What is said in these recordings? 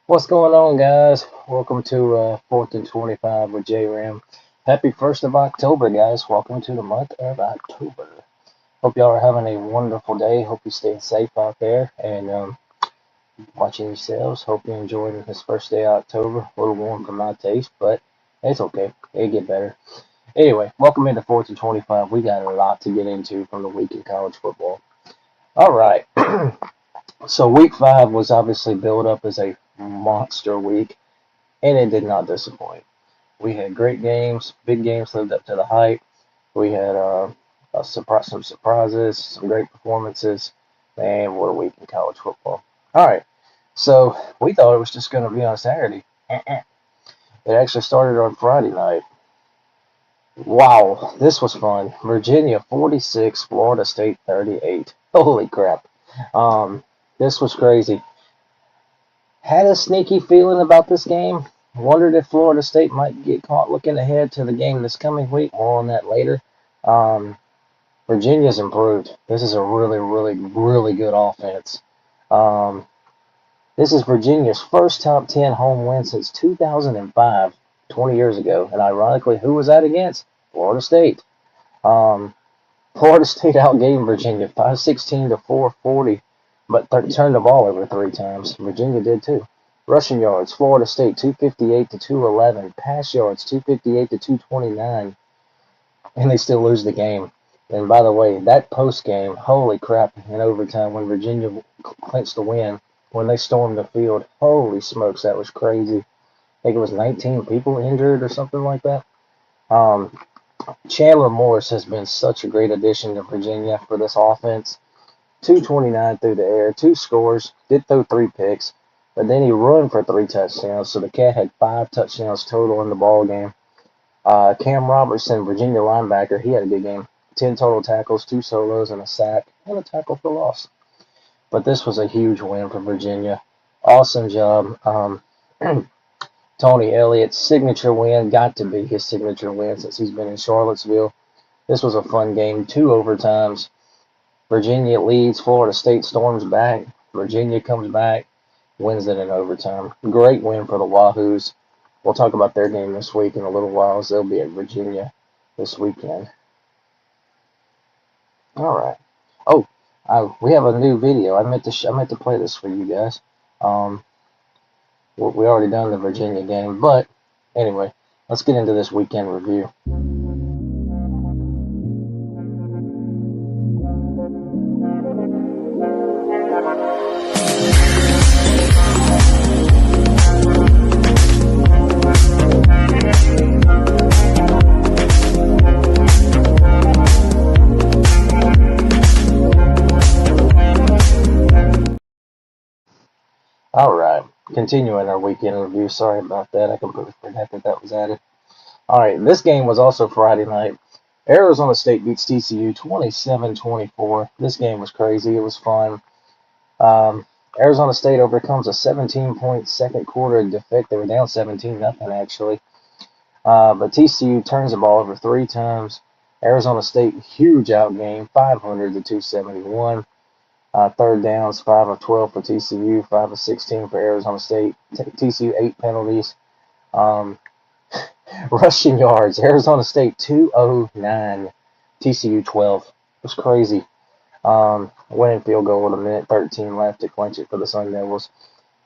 What's going on, guys? Welcome to 4th and 25 with J-Ram. Happy 1st of October, guys. Welcome to the month of October. Hope y'all are having a wonderful day. Hope you're staying safe out there and watching yourselves. Hope you're enjoying this first day of October. A little warm for my taste, but it's okay. It'll get better. Anyway, welcome into 4th and 25. We got a lot to get into from the week in college football. All right. So week 5 was obviously built up as a monster week, and it did not disappoint. We had great games, big games lived up to the hype. We had some surprises, some great performances, and what a week in college football. All right, so we thought it was just going to be on Saturday. It actually started on Friday night. Wow, this was fun. Virginia 46, Florida State 38. Holy crap. Um, this was crazy. Had a sneaky feeling about this game. Wondered if Florida State might get caught looking ahead to the game this coming week. More on that later. Um, Virginia's improved. This is a really, really, really good offense. Um, this is Virginia's first top 10 home win since 2005, 20 years ago. And ironically, who was that against? Florida State. Um, Florida State outgained Virginia 516 to 440, but turned the ball over 3 times. Virginia did too. Rushing yards, Florida State 258 to 211. Pass yards 258 to 229, and they still lose the game. And by the way, that post game, holy crap, in overtime when Virginia clinched the win, when they stormed the field, holy smokes, that was crazy. I think it was 19 people injured or something like that. Um, Chandler Morris has been such a great addition to Virginia for this offense. 229 through the air, 2 scores, did throw 3 picks, but then he run for 3 touchdowns. So the Cat had 5 touchdowns total in the ball game. Cam Robertson, Virginia linebacker, he had a good game. 10 total tackles, 2 solos, and a sack, and a tackle for loss. But this was a huge win for Virginia. Awesome job. Tony Elliott's signature win, got to be his signature win since he's been in Charlottesville. This was a fun game, 2 overtimes. Virginia leads, Florida State storms back. Virginia comes back, wins it in overtime. Great win for the Wahoos. We'll talk about their game this week in a little while, as they'll be at Virginia this weekend. All right. Oh, we have a new video. I meant to play this for you guys. Um, we already done the Virginia game, but anyway, let's get into this weekend review. All right, continuing our weekend review. Sorry about that. I completely forgot that was added. All right, this game was also Friday night. Arizona State beats TCU 27-24. This game was crazy. It was fun. Arizona State overcomes a 17-point second quarter defeat. They were down 17-0 actually. But TCU turns the ball over 3 times. Arizona State, huge out game, 500 to 271. Third downs, 5 of 12 for TCU, 5 of 16 for Arizona State. TCU 8 penalties. Um, Rushing yards, Arizona State 209, TCU 12. It was crazy. Winning field goal with a minute 13 left to clinch it for the Sun Devils.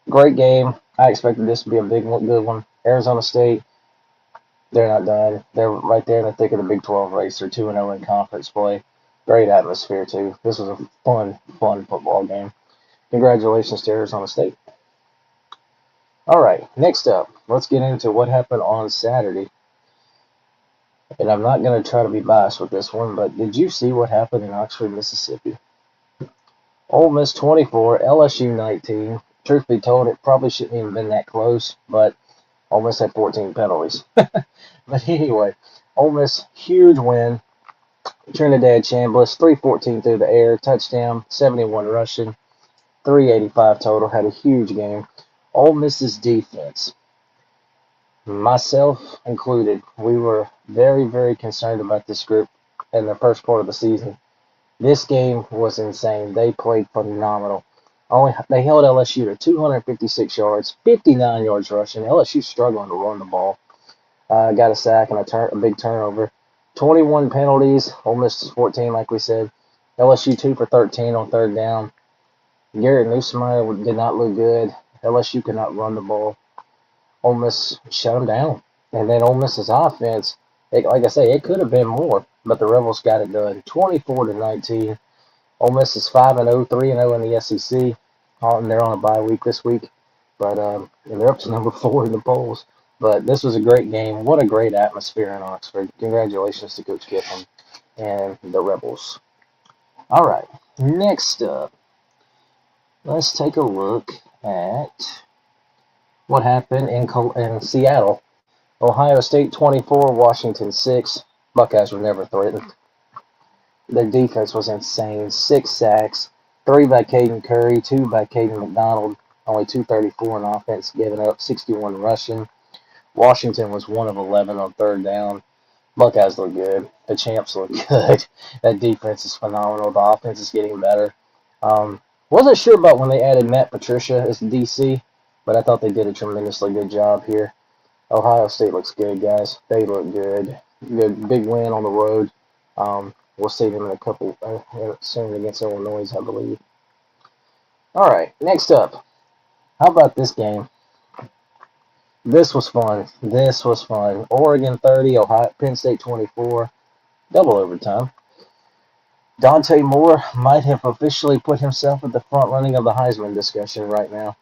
Great game. I expected this to be a big one, good one. Arizona State, they're not done. They're right there in the thick of the Big 12 race. They're 2-0 in conference play. Great atmosphere, too. This was a fun football game. Congratulations to Arizona State. All right, next up, let's get into what happened on Saturday. And I'm not going to try to be biased with this one, but did you see what happened in Oxford, Mississippi? Ole Miss 24, LSU 19. Truth be told, it probably shouldn't even been that close, but Ole Miss had 14 penalties. But anyway, Ole Miss, huge win. Trinidad Chambliss, 314 through the air, touchdown, 71 rushing, 385 total, had a huge game. Ole Miss's defense, myself included, we were very, very concerned about this group in the first part of the season. This game was insane. They played phenomenal. Only they held LSU to 256 yards, 59 yards rushing. LSU struggling to run the ball. Got a sack and a big turnover. 21 penalties. Ole Miss is 14, like we said. LSU 2 for 13 on third down. Garrett Nussmeier did not look good. LSU could not run the ball. Ole Miss shut them down. And then Ole Miss's offense, like I say, it could have been more, but the Rebels got it done. 24-19. Ole Miss is 5-0, 3-0 in the SEC. And they're on a bye week this week, but and they're up to number 4 in the polls. But this was a great game. What a great atmosphere in Oxford. Congratulations to Coach Kiffin and the Rebels. All right, next up, let's take a look at what happened in Seattle. Ohio State 24, Washington 6. Buckeyes were never threatened. Their defense was insane. 6 sacks, 3 by Caden Curry, 2 by Caden McDonald. Only 234 in offense, giving up 61 rushing. Washington was 1 of 11 on third down. Buckeyes look good. The champs look good. That defense is phenomenal. The offense is getting better. Wasn't sure about when they added Matt Patricia as DC, but I thought they did a tremendously good job here. Ohio State looks good, guys. They look good. Good big win on the road. We'll see them in a couple soon against Illinois, I believe. All right, next up. How about this game? This was fun. This was fun. Oregon 30, Penn State 24. Double overtime. Dante Moore might have officially put himself at the front running of the Heisman discussion right now.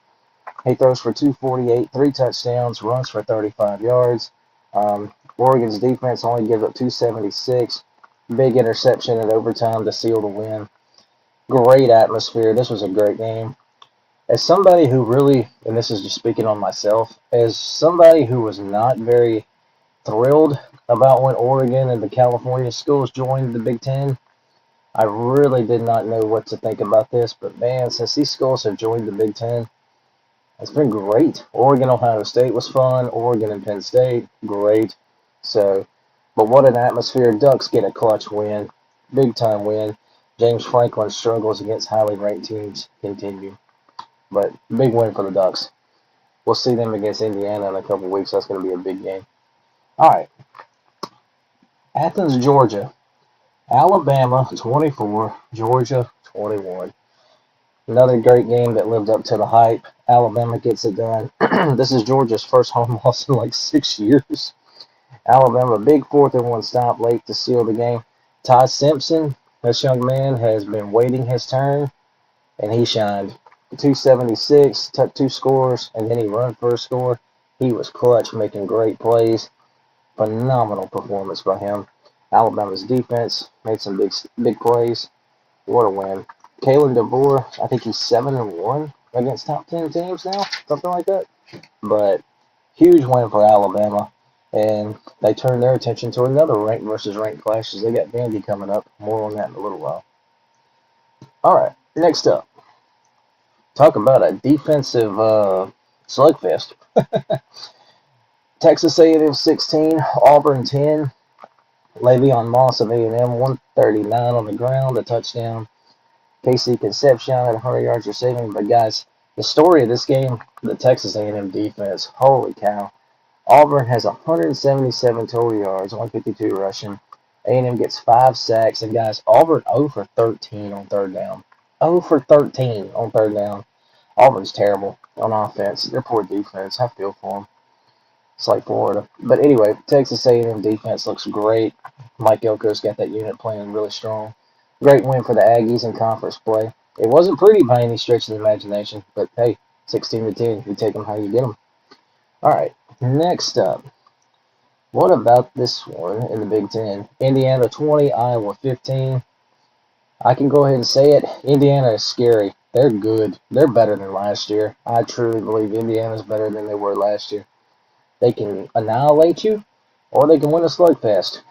He throws for 248, 3 touchdowns, runs for 35 yards. Oregon's defense only gives up 276. Big interception at overtime to seal the win. Great atmosphere. This was a great game. As somebody who really, and this is just speaking on myself, as somebody who was not very thrilled about when Oregon and the California schools joined the Big Ten, I really did not know what to think about this. But man, since these schools have joined the Big Ten, it's been great. Oregon, Ohio State was fun. Oregon and Penn State, great. So, but what an atmosphere. Ducks get a clutch win. Big time win. James Franklin's struggles against highly ranked teams continue. But big win for the Ducks. We'll see them against Indiana in a couple weeks. That's going to be a big game. All right. Athens, Georgia. Alabama 24, Georgia 21. Another great game that lived up to the hype. Alabama gets it done. This is Georgia's first home loss in like 6 years. Alabama, big 4th-and-1 stop late to seal the game. Todd Simpson, this young man, has been waiting his turn, and he shined. 276, took 2 scores, and then he run for a score. He was clutch, making great plays. Phenomenal performance by him. Alabama's defense made some big plays. What a win. Kalen DeBoer, I think he's 7-1 against top 10 teams now, something like that. But huge win for Alabama, and they turned their attention to another ranked versus ranked clashes. They got Vandy coming up. More on that in a little while. All right, next up. Talk about a defensive slugfest. Texas A&M 16, Auburn 10. Le'Veon Moss of A&M 139 on the ground, a touchdown. KC Concepcion at 100 yards receiving. But guys, the story of this game, the Texas A&M defense, holy cow. Auburn has 177 total yards, 152 rushing. A&M gets 5 sacks, and guys, Auburn 0 for 13 on third down. 0 for 13 on third down. Auburn's terrible on offense. Their poor defense. I feel for them. It's like Florida. But anyway, Texas A&M defense looks great. Mike Elko's got that unit playing really strong. Great win for the Aggies in conference play. It wasn't pretty by any stretch of the imagination, but hey, 16-10. You take them how you get them. All right, next up. What about this one in the Big Ten? Indiana 20, Iowa 15. I can go ahead and say it. Indiana is scary. They're good. They're better than last year. I truly believe Indiana's better than they were last year. They can annihilate you, or they can win a slugfest.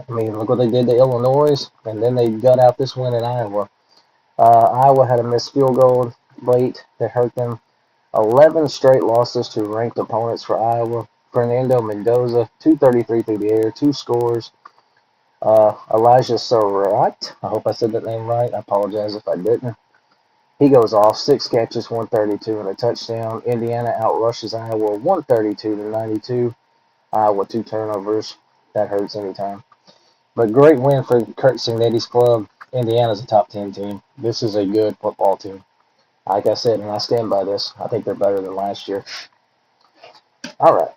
I mean, look what they did to Illinois, and then they gut out this win in Iowa. Iowa had a missed field goal late that hurt them. 11 straight losses to ranked opponents for Iowa. Fernando Mendoza, 233 through the air, 2 scores. Elijah Surratt, I hope I said that name right. I apologize if I didn't. He goes off, 6 catches, 132, and a touchdown. Indiana outrushes Iowa 132-92. Iowa 2 turnovers. That hurts anytime. But great win for Kurt Cignetti's club. Indiana's a top 10 team. This is a good football team. Like I said, and I stand by this, I think they're better than last year. All right.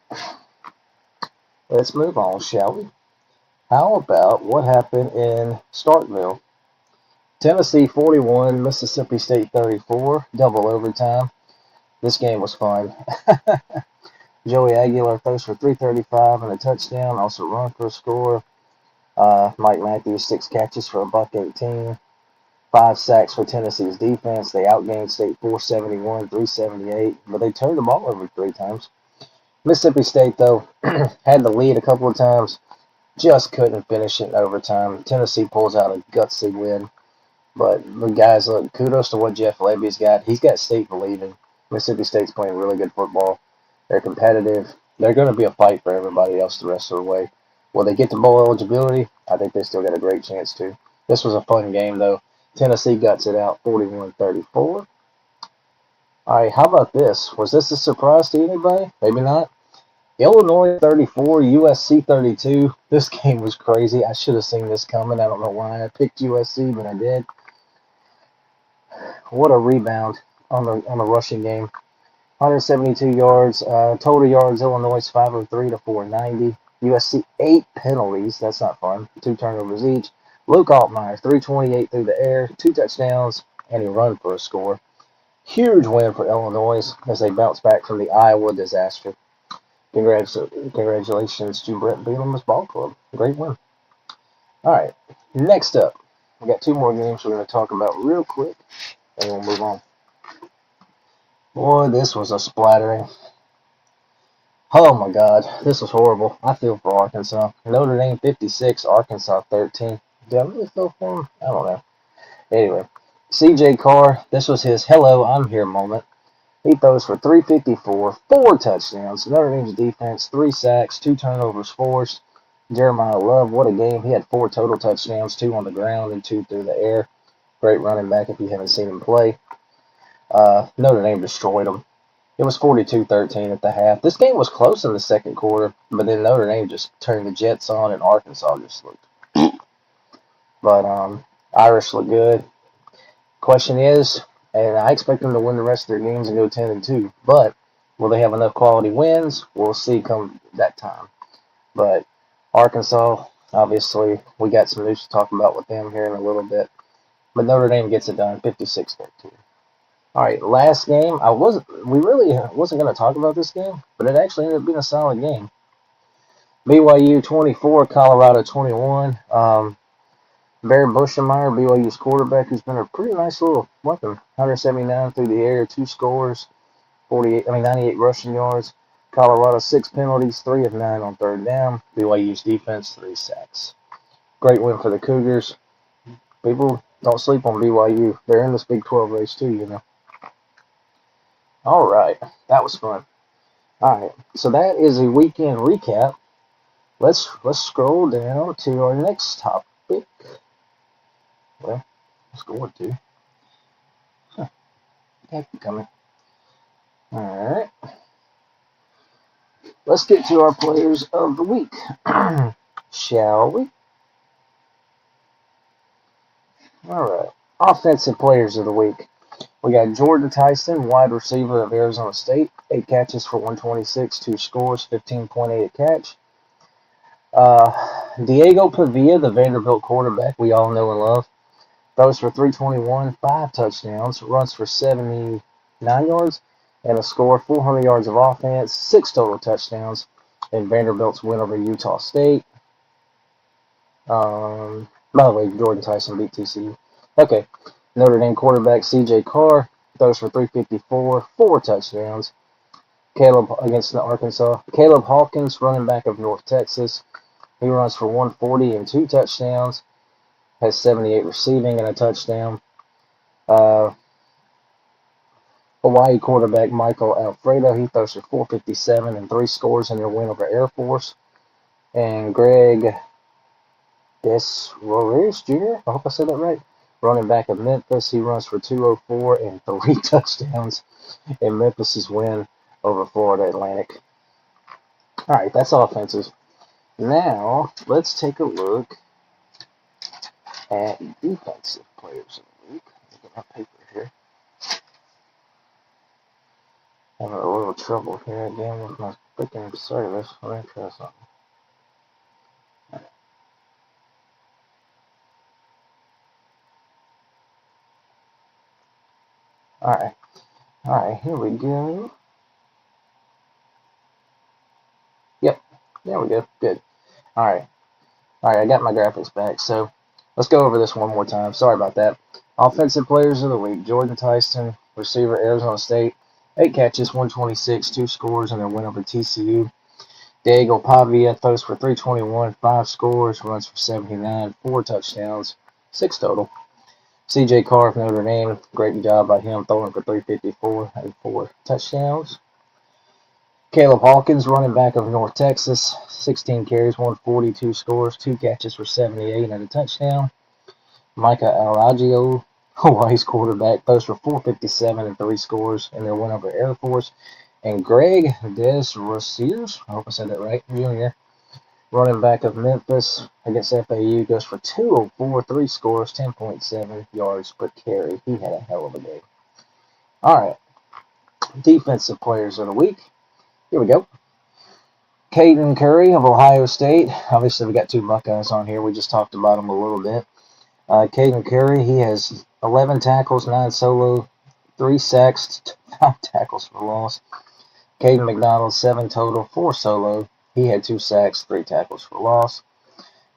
Let's move on, shall we? How about what happened in Starkville? Tennessee 41, Mississippi State 34, double overtime. This game was fun. Joey Aguilar throws for 335 and a touchdown, also run for a score. Mike Matthews, 6 catches for $118. 5 sacks for Tennessee's defense. They outgained State 471, 378, but they turned the ball over 3 times. Mississippi State, though, had the lead a couple of times, just couldn't finish it in overtime. Tennessee pulls out a gutsy win. But the guys, look, kudos to what Jeff Levy's got. He's got State believing. Mississippi State's playing really good football. They're competitive. They're going to be a fight for everybody else the rest of the way. Will they get to bowl eligibility? I think they still got a great chance to. This was a fun game, though. Tennessee guts it out 41-34. All right, how about this? Was this a surprise to anybody? Maybe not. Illinois 34, USC 32. This game was crazy. I should have seen this coming. I don't know why I picked USC, but I did. What a rebound on the rushing game. 172 yards. Total yards, Illinois 503 to 490. USC 8 penalties. That's not fun. 2 turnovers each. Luke Altmaier, 328 through the air, 2 touchdowns, and he run for a score. Huge win for Illinois as they bounce back from the Iowa disaster. Congratulations to Brett Bielema's ball club. Great win. All right, next up, we got 2 more games we're going to talk about real quick, and we'll move on. Boy, this was a splattering. Oh my God, this was horrible. I feel for Arkansas. Notre Dame 56, Arkansas 13. Do I really feel for them? I don't know. Anyway, C.J. Carr, this was his hello, I'm here moment. He throws for 354, 4 touchdowns. Notre Dame's defense, 3 sacks, 2 turnovers forced. Jeremiah Love, what a game. He had 4 total touchdowns, 2 on the ground and 2 through the air. Great running back if you haven't seen him play. Notre Dame destroyed them. It was 42-13 at the half. This game was close in the second quarter, but then Notre Dame just turned the Jets on, and Arkansas just looked. But Irish look good. Question is, and I expect them to win the rest of their games and go 10-2. But will they have enough quality wins? We'll see come that time. But Arkansas, obviously, we got some news to talk about with them here in a little bit. But Notre Dame gets it done, 56-13. All right, last game. We really wasn't going to talk about this game, but it actually ended up being a solid game. BYU 24, Colorado 21. Barry Bushmeyer, BYU's quarterback, who's been a pretty nice little weapon. 179 through the air, 2 scores, 98 rushing yards. Colorado 6 penalties, 3 of 9 on third down. BYU's defense 3 sacks. Great win for the Cougars. People don't sleep on BYU. They're in this Big 12 race too, you know. All right, that was fun. All right, so that is a weekend recap. Let's scroll down to our next topic. Well, let's go to. Heck, coming. All right, let's get to our players of the week, shall we? All right, offensive players of the week. We got Jordan Tyson, wide receiver of Arizona State, 8 catches for 126, 2 scores, 15.8 a catch. Diego Pavia, the Vanderbilt quarterback we all know and love, throws for 321, 5 touchdowns, runs for 79 yards, and a score, 400 yards of offense, 6 total touchdowns in Vanderbilt's win over Utah State. By the way, Jordan Tyson beat TCU. Okay. Notre Dame quarterback C.J. Carr throws for 354, 4 touchdowns. Against Arkansas. Caleb Hawkins, running back of North Texas. He runs for 140 and 2 touchdowns. Has 78 receiving and a touchdown. Hawaii quarterback Michael Alfredo. He throws for 457 and 3 scores in their win over Air Force. And Greg Desroyers Jr., I hope I said that right, running back of Memphis. He runs for 204 and 3 touchdowns in Memphis's win over Florida Atlantic. All right, that's offenses. Now, let's take a look at defensive players of the week. Let me get my paper here. Having a little trouble here again with my freaking service. Let me try something. Alright. Alright, here we go. Yep. There we go. Good. Alright. Alright, I got my graphics back. So, let's go over this one more time. Sorry about that. Offensive players of the week. Jordan Tyson, receiver, Arizona State. 8 catches, 126, 2 scores in their win over TCU. Diego Pavia throws for 321, 5 scores, runs for 79, 4 touchdowns, 6 total. C.J. Carr of Notre Dame, great job by him, throwing for 354 and 4 touchdowns. Caleb Hawkins, running back of North Texas, 16 carries, 142 scores, 2 catches for 78 and a touchdown. Micah Aragio, Hawaii's quarterback, throws for 457 and 3 scores in their win over Air Force. And Greg Desrosiers, I hope I said that right, Jr., running back of Memphis against FAU, goes for 204, 3 scores, 10.7 yards per carry. He had a hell of a day. All right, defensive players of the week. Here we go. Caden Curry of Ohio State. Obviously, we got 2 Buckeyes on here. We just talked about them a little bit. Caden Curry, he has 11 tackles, 9 solo, 3 sacks, 5 tackles for loss. Caden McDonald, 7 total, 4 solo. He had 2 sacks, 3 tackles for loss.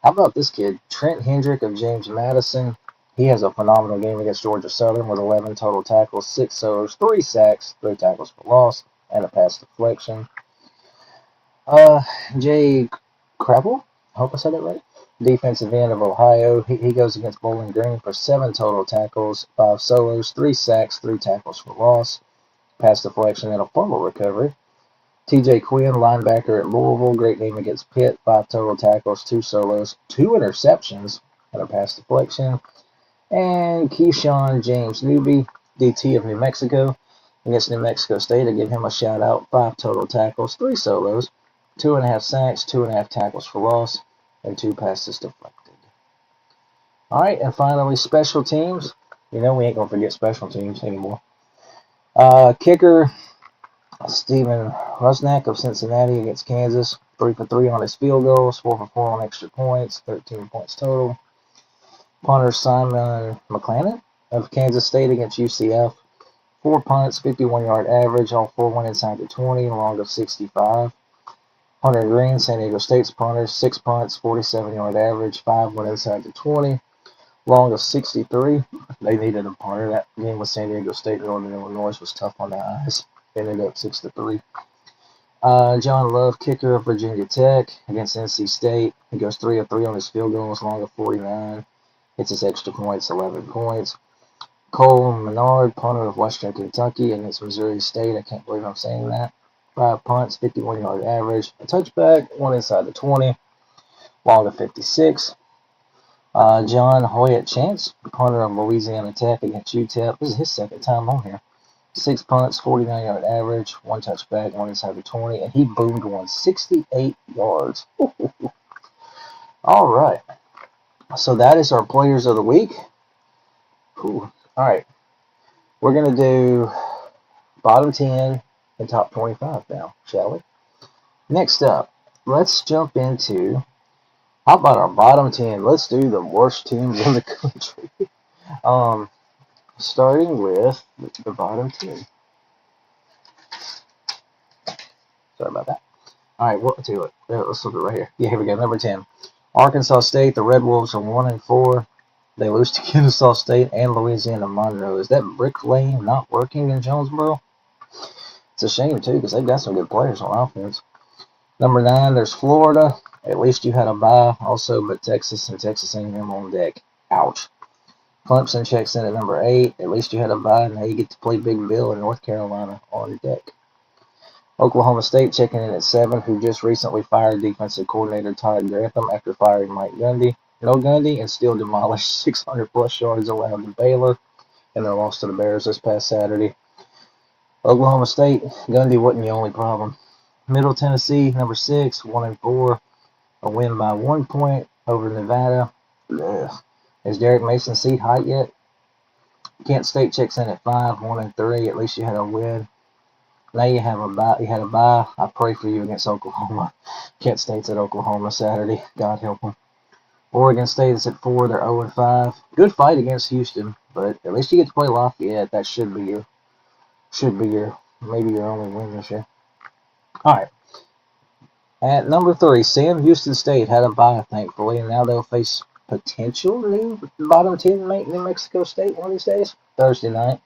How about this kid, Trent Hendrick of James Madison? He has a phenomenal game against Georgia Southern with 11 total tackles, 6 solos, 3 sacks, 3 tackles for loss, and a pass deflection. Jay Crabble, I hope I said that right. Defensive end of Ohio. He goes against Bowling Green for 7 total tackles, 5 solos, 3 sacks, 3 tackles for loss, pass deflection, and a fumble recovery. TJ Quinn, linebacker at Louisville, great game against Pitt, 5 total tackles, 2 solos, 2 interceptions, and a pass deflection. And Keyshawn James Newby, DT of New Mexico, against New Mexico State. I give him a shout out, 5 total tackles, 3 solos, 2.5 sacks, 2.5 tackles for loss, and 2 passes deflected. All right, and finally, special teams. You know we ain't going to forget special teams anymore. Kicker, Steven Rusnak of Cincinnati against Kansas, 3 for 3 on his field goals, 4 for 4 on extra points, 13 points total. Punter Simon McClannon of Kansas State against UCF, 4 punts, 51-yard average, all 4 went inside the 20, long of 65. Hunter Green, San Diego State's punter, 6 punts, 47-yard average, 5 went inside the 20, long of 63. They needed a punter. That game with San Diego State and Northern Illinois was tough on the eyes. Ended up 6-3. John Love, kicker of Virginia Tech against NC State. He goes 3 of 3 on his field goals, long of 49. Hits his extra points, 11 points. Cole Menard, punter of Western Kentucky against Missouri State. I can't believe I'm saying that. 5 punts, 51-yard average, a touchback, 1 inside the 20, long of 56. John Hoyt Chance, punter of Louisiana Tech against UTEP. This is his 2nd time on here. 6 punts, 49-yard average, 1 touchback, 1 inside the 20, and he boomed one 68 yards. All right. So that is our players of the week. All right. We're going to do bottom 10 and top 25 now, shall we? Next up, let's jump into, how about our bottom 10? Let's do the worst teams in the country. Starting with the bottom 10. Sorry about that. All right, we'll do it. Let's look at it right here. Yeah, here we go. Number 10. Arkansas State. The Red Wolves are 1-4. They lose to Kennesaw State and Louisiana Monroe. Is that Brick Lane not working in Jonesboro? It's a shame, too, because they've got some good players on offense. Number 9, there's Florida. At least you had a bye. Also, but Texas and Texas A&M on deck. Ouch. Clemson checks in at number 8. At least you had a bye, and now you get to play Big Bill in North Carolina on deck. Oklahoma State checking in at 7, who just recently fired defensive coordinator Todd Grantham after firing Mike Gundy. No Gundy, and still demolished 600 plus yards allowed to Baylor in their loss to the Bears this past Saturday. Oklahoma State, Gundy wasn't the only problem. Middle Tennessee, number 6, 1-4, a win by 1 point over Nevada. Ugh. Is Derek Mason's seat hot yet? Kent State checks in at 5, 1-3. At least you had a win. Now you have a bye. You had a bye. I pray for you against Oklahoma. Kent State's at Oklahoma Saturday. God help them. Oregon State is at 4. They're 0-5. Good fight against Houston, but at least you get to play Lafayette. That should be your maybe your only win this year. All right. At number 3, Sam Houston State had a bye, thankfully, and now they'll face potential new bottom 10 New Mexico State one of these days. Thursday night.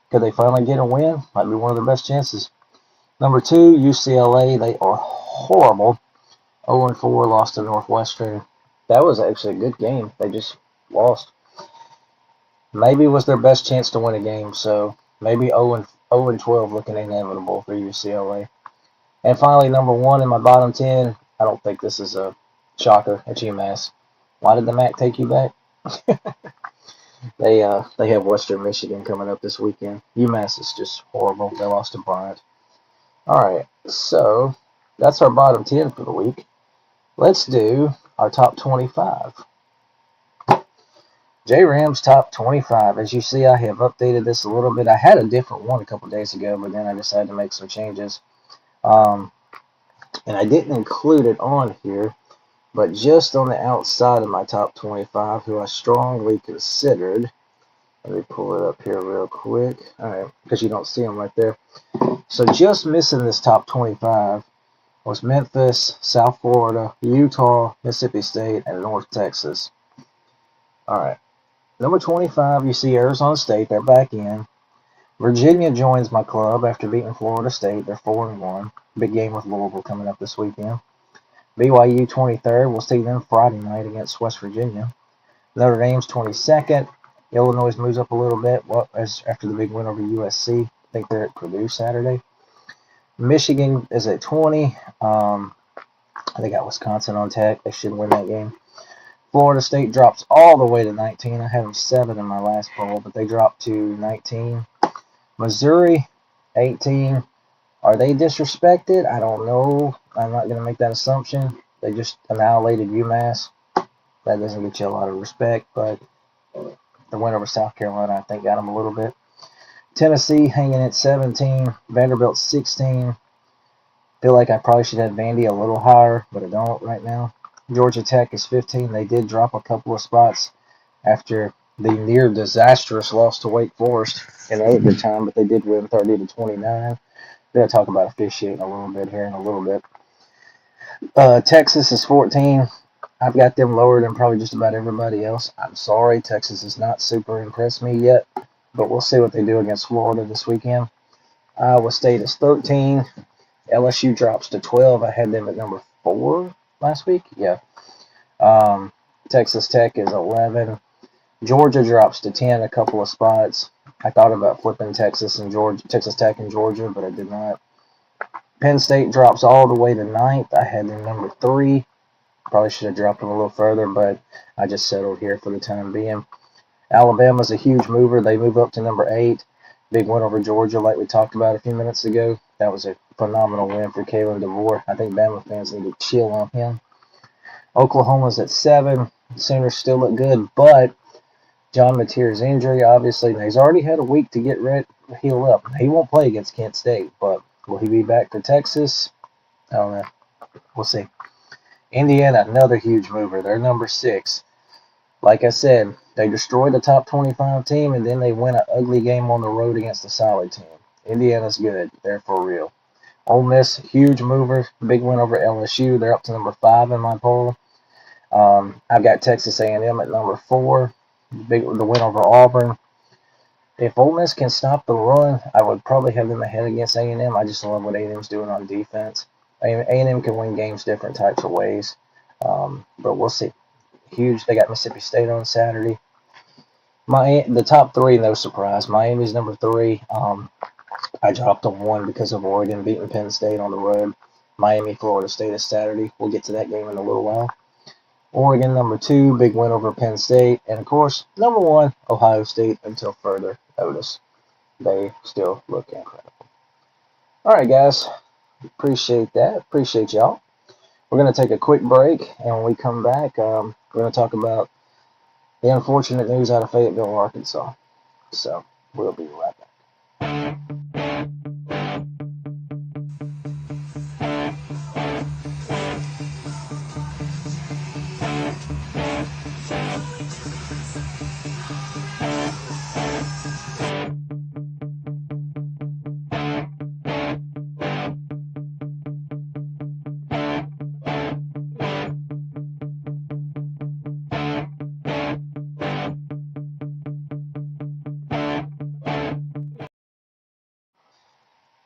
Could they finally get a win? Might be one of their best chances. Number 2, UCLA. They are horrible. 0-4, lost to Northwestern. That was actually a good game. They just lost. Maybe it was their best chance to win a game, so maybe 0-12 looking inevitable for UCLA. And finally, number 1 in my bottom 10. I don't think this is a shocker. It's UMass. Why did the MAC take you back? They have Western Michigan coming up this weekend. UMass is just horrible. They lost to Bryant. All right, so that's our bottom 10 for the week. Let's do our top 25. J-Ram's top 25. As you see, I have updated this a little bit. I had a different one a couple days ago, but then I decided to make some changes. And I didn't include it on here, but just on the outside of my top 25, who I strongly considered. Let me pull it up here real quick. All right, because you don't see them right there. So just missing this top 25 was Memphis, South Florida, Utah, Mississippi State, and North Texas. All right. Number 25, you see Arizona State. They're back in. Virginia joins my club after beating Florida State. They're 4-1. Big game with Louisville coming up this weekend. BYU 23rd. We'll see them Friday night against West Virginia. Notre Dame's 22nd. Illinois moves up a little bit after the big win over USC. I think they're at Purdue Saturday. Michigan is at 20. They got Wisconsin on tech. They should win that game. Florida State drops all the way to 19. I had them 7 in my last poll, but they dropped to 19. Missouri, 18. Are they disrespected? I don't know. I'm not going to make that assumption. They just annihilated UMass. That doesn't get you a lot of respect, but the win over South Carolina, I think, got them a little bit. Tennessee hanging at 17. Vanderbilt 16. Feel like I probably should have Vandy a little higher, but I don't right now. Georgia Tech is 15. They did drop a couple of spots after the near disastrous loss to Wake Forest in overtime, but they did win 30-29. We're going to talk about officiating a little bit here in a little bit. Texas is 14. I've got them lower than probably just about everybody else. I'm sorry, Texas has not super impressed me yet, but we'll see what they do against Florida this weekend. Iowa State is 13. LSU drops to 12. I had them at number 4 last week. Yeah. Texas Tech is 11. Georgia drops to 10, a couple of spots. I thought about flipping Texas Tech and Georgia, but I did not. Penn State drops all the way to 9th. I had them number 3. Probably should have dropped them a little further, but I just settled here for the time being. Alabama's a huge mover. They move up to number 8. Big win over Georgia, like we talked about a few minutes ago. That was a phenomenal win for Kalen DeVore. I think Bama fans need to chill on him. Oklahoma's at 7. Sooners still look good, but John Mateer's injury, obviously, he's already had a week to get heal up. He won't play against Kent State, but will he be back for Texas? I don't know. We'll see. Indiana, another huge mover. They're number 6. Like I said, they destroyed the top 25 team, and then they win an ugly game on the road against a solid team. Indiana's good. They're for real. Ole Miss, huge mover. Big win over LSU. They're up to number 5 in my poll. I've got Texas A&M at number 4. The win over Auburn. If Ole Miss can stop the run, I would probably have them ahead against A&M. I just love what A&M's doing on defense. A&M can win games different types of ways, but we'll see. Huge. They got Mississippi State on Saturday. The top 3, no surprise. Miami's number 3. I dropped them 1 because of Oregon beating Penn State on the road. Miami, Florida State is Saturday. We'll get to that game in a little while. Oregon, number 2, big win over Penn State. And, of course, number 1, Ohio State, until further notice. They still look incredible. All right, guys. Appreciate that. Appreciate y'all. We're going to take a quick break, and when we come back, we're going to talk about the unfortunate news out of Fayetteville, Arkansas. So, we'll be right back.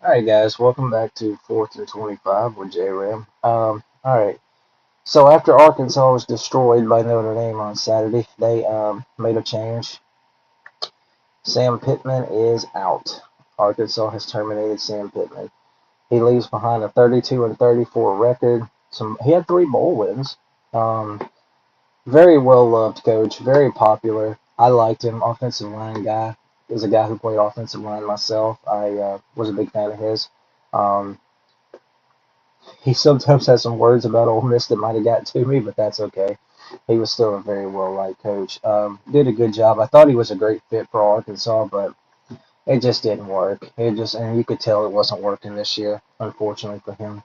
All right, guys, welcome back to 4th and 25 with J-Ram. All right, so after Arkansas was destroyed by Notre Dame on Saturday, they made a change. Sam Pittman is out. Arkansas has terminated Sam Pittman. He leaves behind a 32-34 record. He had 3 bowl wins. Very well loved coach, very popular. I liked him. Offensive line guy. As a guy who played offensive line myself, I was a big fan of his. He sometimes has some words about Ole Miss that might have got to me, but that's okay. He was still a very well-liked coach. Did a good job. I thought he was a great fit for Arkansas, but it just didn't work. And you could tell it wasn't working this year, unfortunately for him.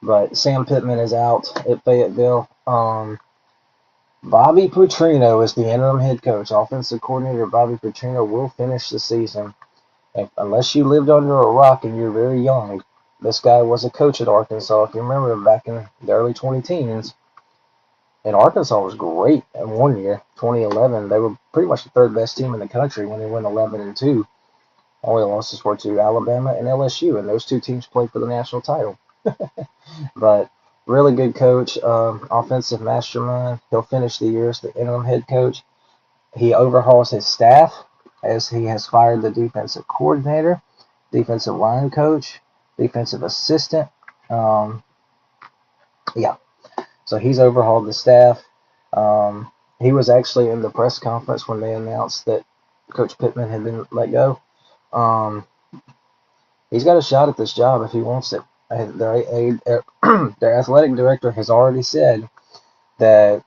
But Sam Pittman is out at Fayetteville. Bobby Petrino is the interim head coach. Offensive coordinator Bobby Petrino will finish the season. Unless you lived under a rock and you're very young, this guy was a coach at Arkansas. If you remember back in the early 2010s, and Arkansas was great in one year, 2011. They were pretty much the 3rd best team in the country when they went 11-2. Only losses were to Alabama and LSU, and those 2 teams played for the national title. But really good coach, offensive mastermind. He'll finish the year as the interim head coach. He overhauls his staff as he has fired the defensive coordinator, defensive line coach, defensive assistant. So he's overhauled the staff. He was actually in the press conference when they announced that Coach Pittman had been let go. He's got a shot at this job if he wants it. Their athletic director has already said that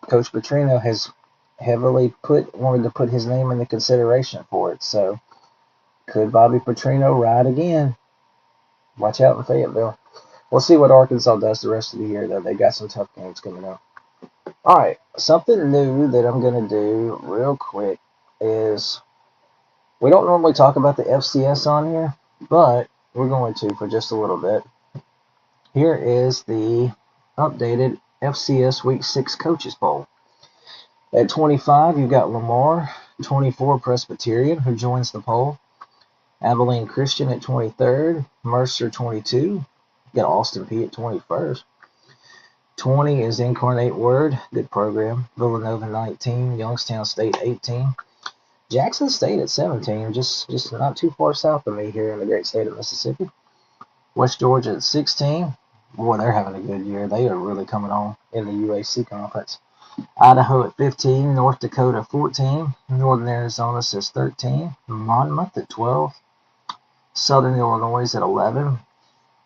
Coach Petrino has heavily wanted to put his name in the consideration for it. So could Bobby Petrino ride again? Watch out in Fayetteville. We'll see what Arkansas does the rest of the year, though. They got some tough games coming up. All right, something new that I'm going to do real quick is we don't normally talk about the FCS on here, but we're going to for just a little bit. Here is the updated FCS Week 6 Coaches Poll. At 25, you've got Lamar, 24 Presbyterian, who joins the poll. Abilene Christian at 23rd, Mercer 22, you got Austin Peay at 21st. 20 is Incarnate Word, good program. Villanova 19, Youngstown State 18. Jackson State at 17, just not too far south of me here in the great state of Mississippi. West Georgia at 16. Boy, they're having a good year. They are really coming on in the UAC conference. Idaho at 15, North Dakota 14, Northern Arizona says 13, Monmouth at 12, Southern Illinois at 11.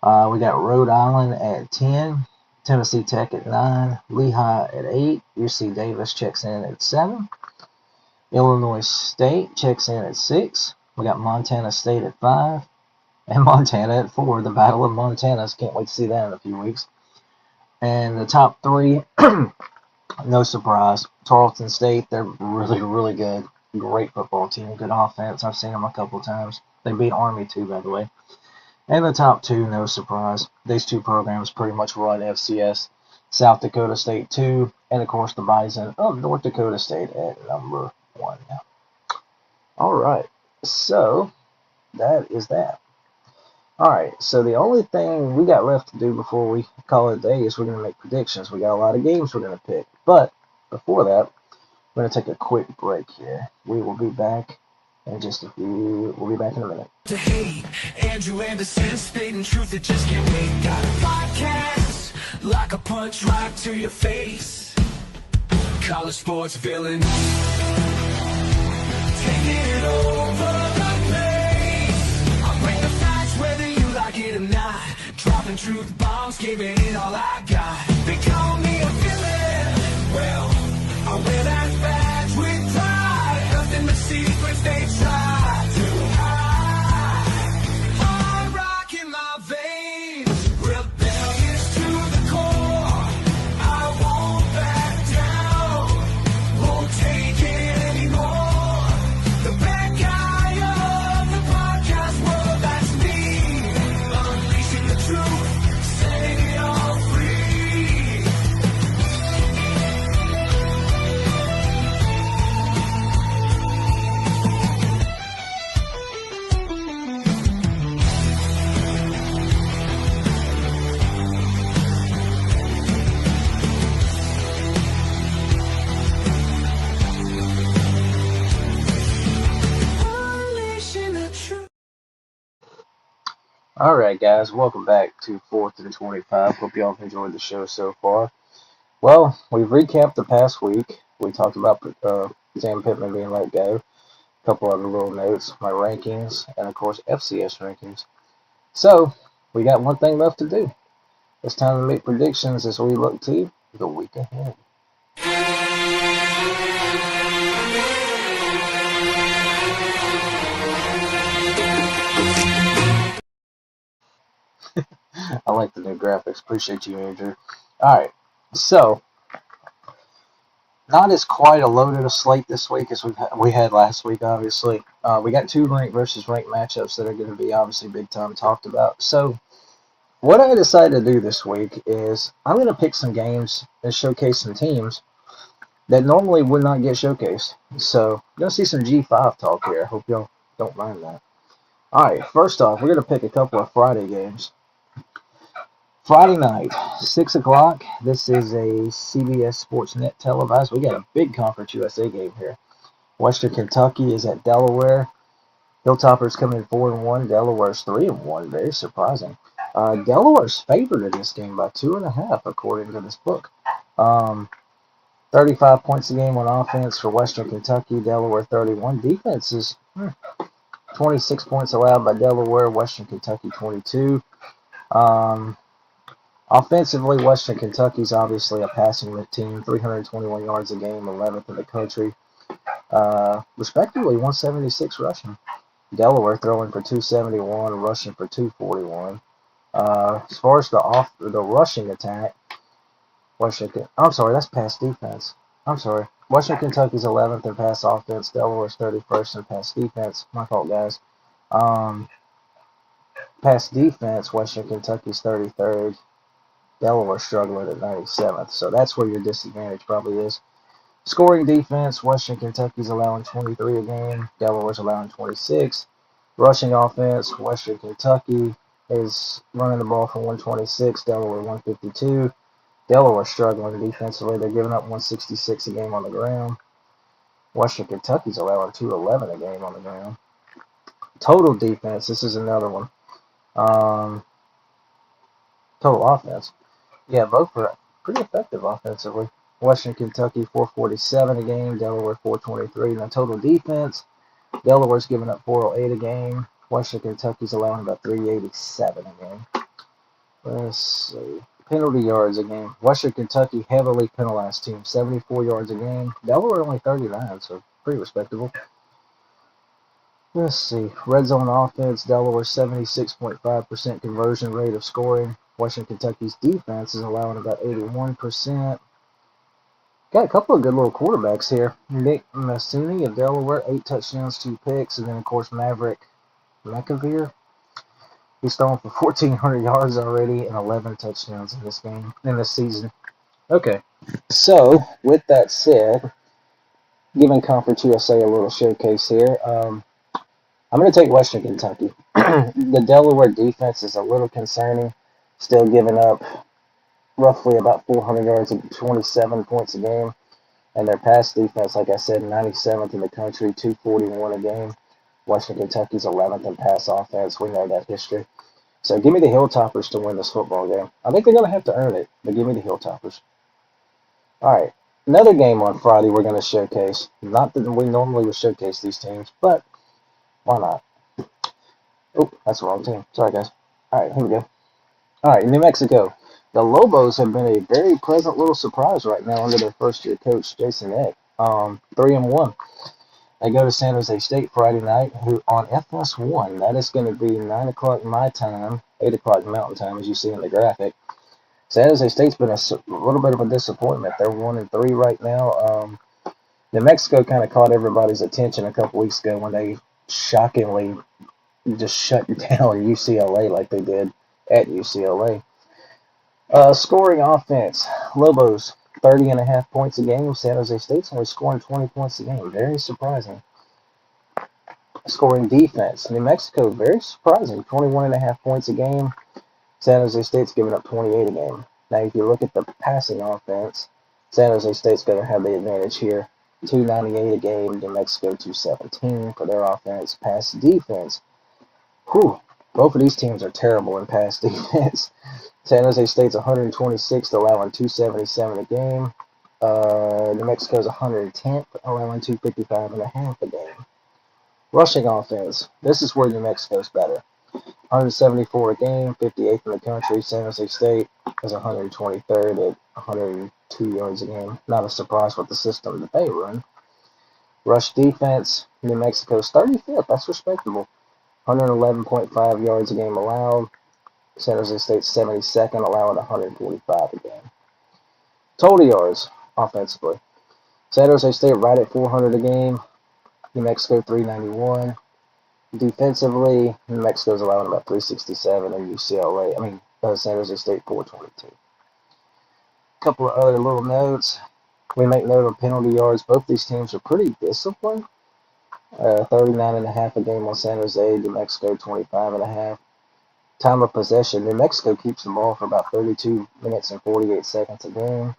We got Rhode Island at 10, Tennessee Tech at 9, Lehigh at 8, UC Davis checks in at 7, Illinois State checks in at 6. We got Montana State at 5, and Montana at 4. The Battle of Montanas. Can't wait to see that in a few weeks. And the top 3, no surprise, Tarleton State. They're really, really good. Great football team. Good offense. I've seen them a couple times. They beat Army too, by the way. And the top 2, no surprise. These 2 programs pretty much run FCS. South Dakota State 2, and of course the Bison of North Dakota State at number 1. All right, so that is that. All right, so the only thing we got left to do before we call it a day is we're going to make predictions. We got a lot of games we're going to pick, but before that, we're going to take a quick break here. We will be back in just a few. We'll be back in a minute. To hate, Andrew Anderson, spitting truth that just can't wait. Got a podcast like a punch right to your face. College sports villain, taking it over the place. I bring the facts whether you like it or not, dropping truth bombs, giving it all I got. They call me a villain, well, I wear that badge with pride. Nothing but secrets they try to hide. Hard rock in my veins, rebellious to the core. I won't back down, won't take it anymore. The bad guy of the podcast world, that's me. Unleashing the truth, setting it all free. Unleashing the truth. Alright, guys, welcome back to 4th and 25. Hope y'all have enjoyed the show so far. Well, we've recapped the past week. We talked about Sam Pittman being let go, a couple other little notes, my rankings, and of course FCS rankings. So, we got one thing left to do. It's time to make predictions as we look to the week ahead. I like the new graphics. Appreciate you, Andrew. Alright, so not as quite a loaded a slate this week as we had last week, obviously. We got two ranked versus ranked matchups that are going to be obviously big time talked about. So, what I decided to do this week is I'm going to pick some games and showcase some teams that normally would not get showcased. So, you're going to see some G5 talk here. I hope y'all don't mind that. Alright, first off, we're going to pick a couple of Friday games. Friday night, 6 o'clock. This is a CBS Sportsnet televised. We got a big Conference USA game here. Western Kentucky is at Delaware. Hilltoppers come in 4-1. Delaware's 3-1. Very surprising. Delaware's favored in this game by 2.5, according to this book. 35 points a game on offense for Western Kentucky. Delaware 31. Defense is 26 points allowed by Delaware. Western Kentucky 22. Offensively, Western Kentucky's obviously a passing team, 321 yards a game, 11th in the country. Respectively, 176 rushing. Delaware throwing for 271, rushing for 241. As far as the rushing attack, that's pass defense. Western Kentucky's 11th in pass offense. Delaware's 31st in pass defense. My fault, guys. Pass defense, Western Kentucky's 33rd. Delaware struggling at 97th, so that's where your disadvantage probably is. Scoring defense, Western Kentucky's allowing 23 a game, Delaware's allowing 26. Rushing offense, Western Kentucky is running the ball for 126, Delaware 152. Delaware struggling defensively, they're giving up 166 a game on the ground. Western Kentucky's allowing 211 a game on the ground. Total defense, this is another one. Total offense. Yeah, both are pretty effective offensively. Western Kentucky 447 a game, Delaware 423. Now total defense, Delaware's giving up 408 a game. Western Kentucky's allowing about 387 a game. Let's see. Penalty yards a game. Western Kentucky heavily penalized team, 74 yards a game. Delaware only 39, so pretty respectable. Let's see. Red zone offense, Delaware 76.5% conversion rate of scoring. Western Kentucky's defense is allowing about 81%. Got a couple of good little quarterbacks here. Nick Massini of Delaware, 8 touchdowns, 2 picks. And then, of course, Maverick McAveer. He's thrown for 1,400 yards already and 11 touchdowns in this season. Okay, so with that said, giving Conference USA a little showcase here, I'm going to take Western Kentucky. The Delaware defense is a little concerning, still giving up roughly about 400 yards and 27 points a game. And their pass defense, like I said, 97th in the country, 241 a game. Western Kentucky's 11th in pass offense. We know that history. So give me the Hilltoppers to win this football game. I think they're going to have to earn it, but give me the Hilltoppers. All right, another game on Friday we're going to showcase. Not that we normally would showcase these teams, but why not? Oh, that's the wrong team. Sorry, guys. All right, here we go. All right, New Mexico. The Lobos have been a very pleasant little surprise right now under their first-year coach, Jason Eck. 3-1. They go to San Jose State Friday night, who on FS1. That is going to be 9 o'clock my time, 8 o'clock Mountain Time, as you see in the graphic. San Jose State's been a little bit of a disappointment. They're 1-3 right now. New Mexico kind of caught everybody's attention a couple weeks ago when they shockingly just shut down UCLA like they did at UCLA. Scoring offense, Lobos 30.5 points a game. San Jose State's only scoring 20 points a game. Very surprising. Scoring defense, New Mexico very surprising, 21.5 points a game. San Jose State's giving up 28 a game. Now, if you look at the passing offense, San Jose State's going to have the advantage here. 298 a game, New Mexico 217 for their offense. Pass defense, whew, both of these teams are terrible in pass defense. San Jose State's 126th, allowing 277 a game. New Mexico's 110th, allowing 255.5 a game. Rushing offense, this is where New Mexico's better. 174 a game, 58th in the country. San Jose State is 123rd at 102 yards a game. Not a surprise with the system that they run. Rush defense, New Mexico's 35th. That's respectable. 111.5 yards a game allowed. San Jose State's 72nd, allowing 145 a game. Total yards offensively. San Jose State right at 400 a game. New Mexico 391. Defensively, New Mexico's allowing about 367, and San Jose State 422. A couple of other little notes. We make note of penalty yards. Both these teams are pretty disciplined. 39.5 a game on San Jose. New Mexico 25.5. Time of possession. New Mexico keeps the ball for about 32 minutes and 48 seconds a game.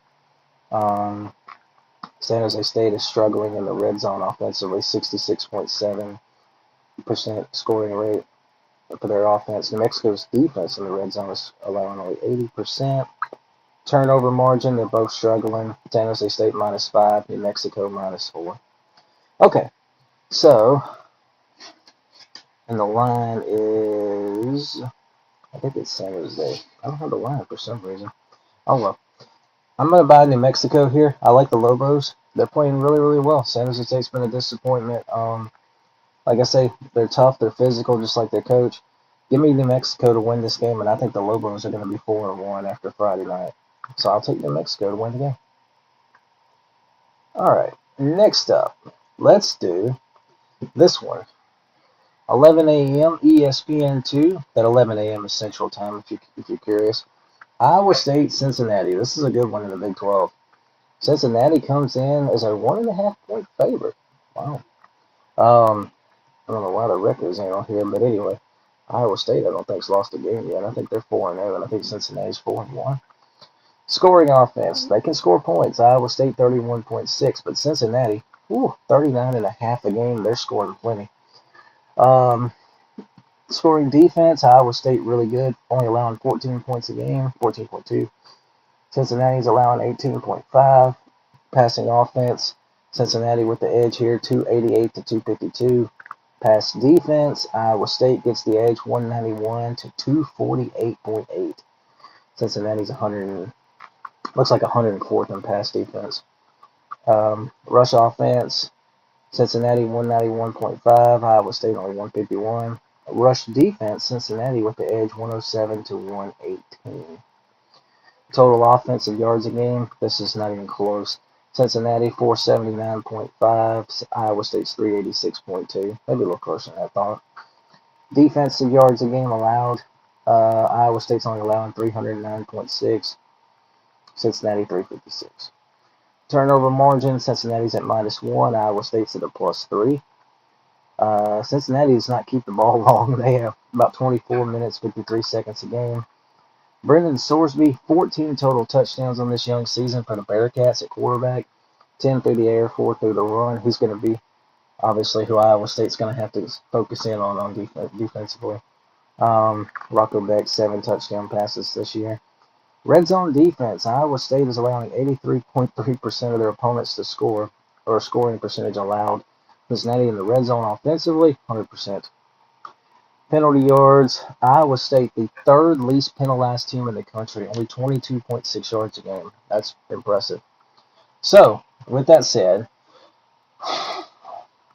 San Jose State is struggling in the red zone offensively, 66.7% scoring rate for their offense. New Mexico's defense in the red zone is allowing only 80%. Turnover margin, they're both struggling. San Jose State -5, New Mexico -4. Okay, so, and the line is, I think it's San Jose. I don't have the line for some reason. Oh well. I'm going to buy New Mexico here. I like the Lobos. They're playing really, really well. San Jose State's been a disappointment. Like I say, they're tough. They're physical, just like their coach. Give me New Mexico to win this game, and I think the Lobos are going to be 4-1 after Friday night. So I'll take New Mexico to win the game. All right, next up, let's do this one. 11 a.m. ESPN2. That 11 a.m. is Central Time, if you're curious. Iowa State, Cincinnati. This is a good one in the Big 12. Cincinnati comes in as a 1.5 point favorite. Wow. I don't know why the records ain't on here, but anyway, Iowa State I don't think's lost a game yet. I think they're 4-0, and I think Cincinnati's 4-1. Scoring offense, they can score points. Iowa State 31.6, but Cincinnati, 39.5 a game. They're scoring plenty. Scoring defense, Iowa State really good, only allowing 14 points a game, 14.2. Cincinnati's allowing 18.5. Passing offense, Cincinnati with the edge here, 288 to 252. Pass defense, Iowa State gets the edge, 191 to 248.8. Cincinnati's looks like 104th in pass defense. Rush offense, Cincinnati 191.5, Iowa State only 151. Rush defense, Cincinnati with the edge, 107 to 118. Total offensive yards a game, this is not even close. Cincinnati 479.5, Iowa State's 386.2. Maybe a little closer than I thought. Defensive yards a game allowed, Iowa State's only allowing 309.6, Cincinnati 356. Turnover margin, Cincinnati's at -1, Iowa State's at a +3. Cincinnati does not keep the ball long. They have about 24 minutes, 53 seconds a game. Brendan Sorsby, 14 total touchdowns on this young season for the Bearcats at quarterback. 10 through the air, 4 through the run. He's going to be, obviously, who Iowa State's going to have to focus in on defensively. Rocco Beck, 7 touchdown passes this year. Red zone defense. Iowa State is allowing 83.3% of their opponents to score, or scoring percentage allowed. Cincinnati in the red zone offensively, 100%. Penalty yards. Iowa State, the third least penalized team in the country, only 22.6 yards a game. That's impressive. So, with that said,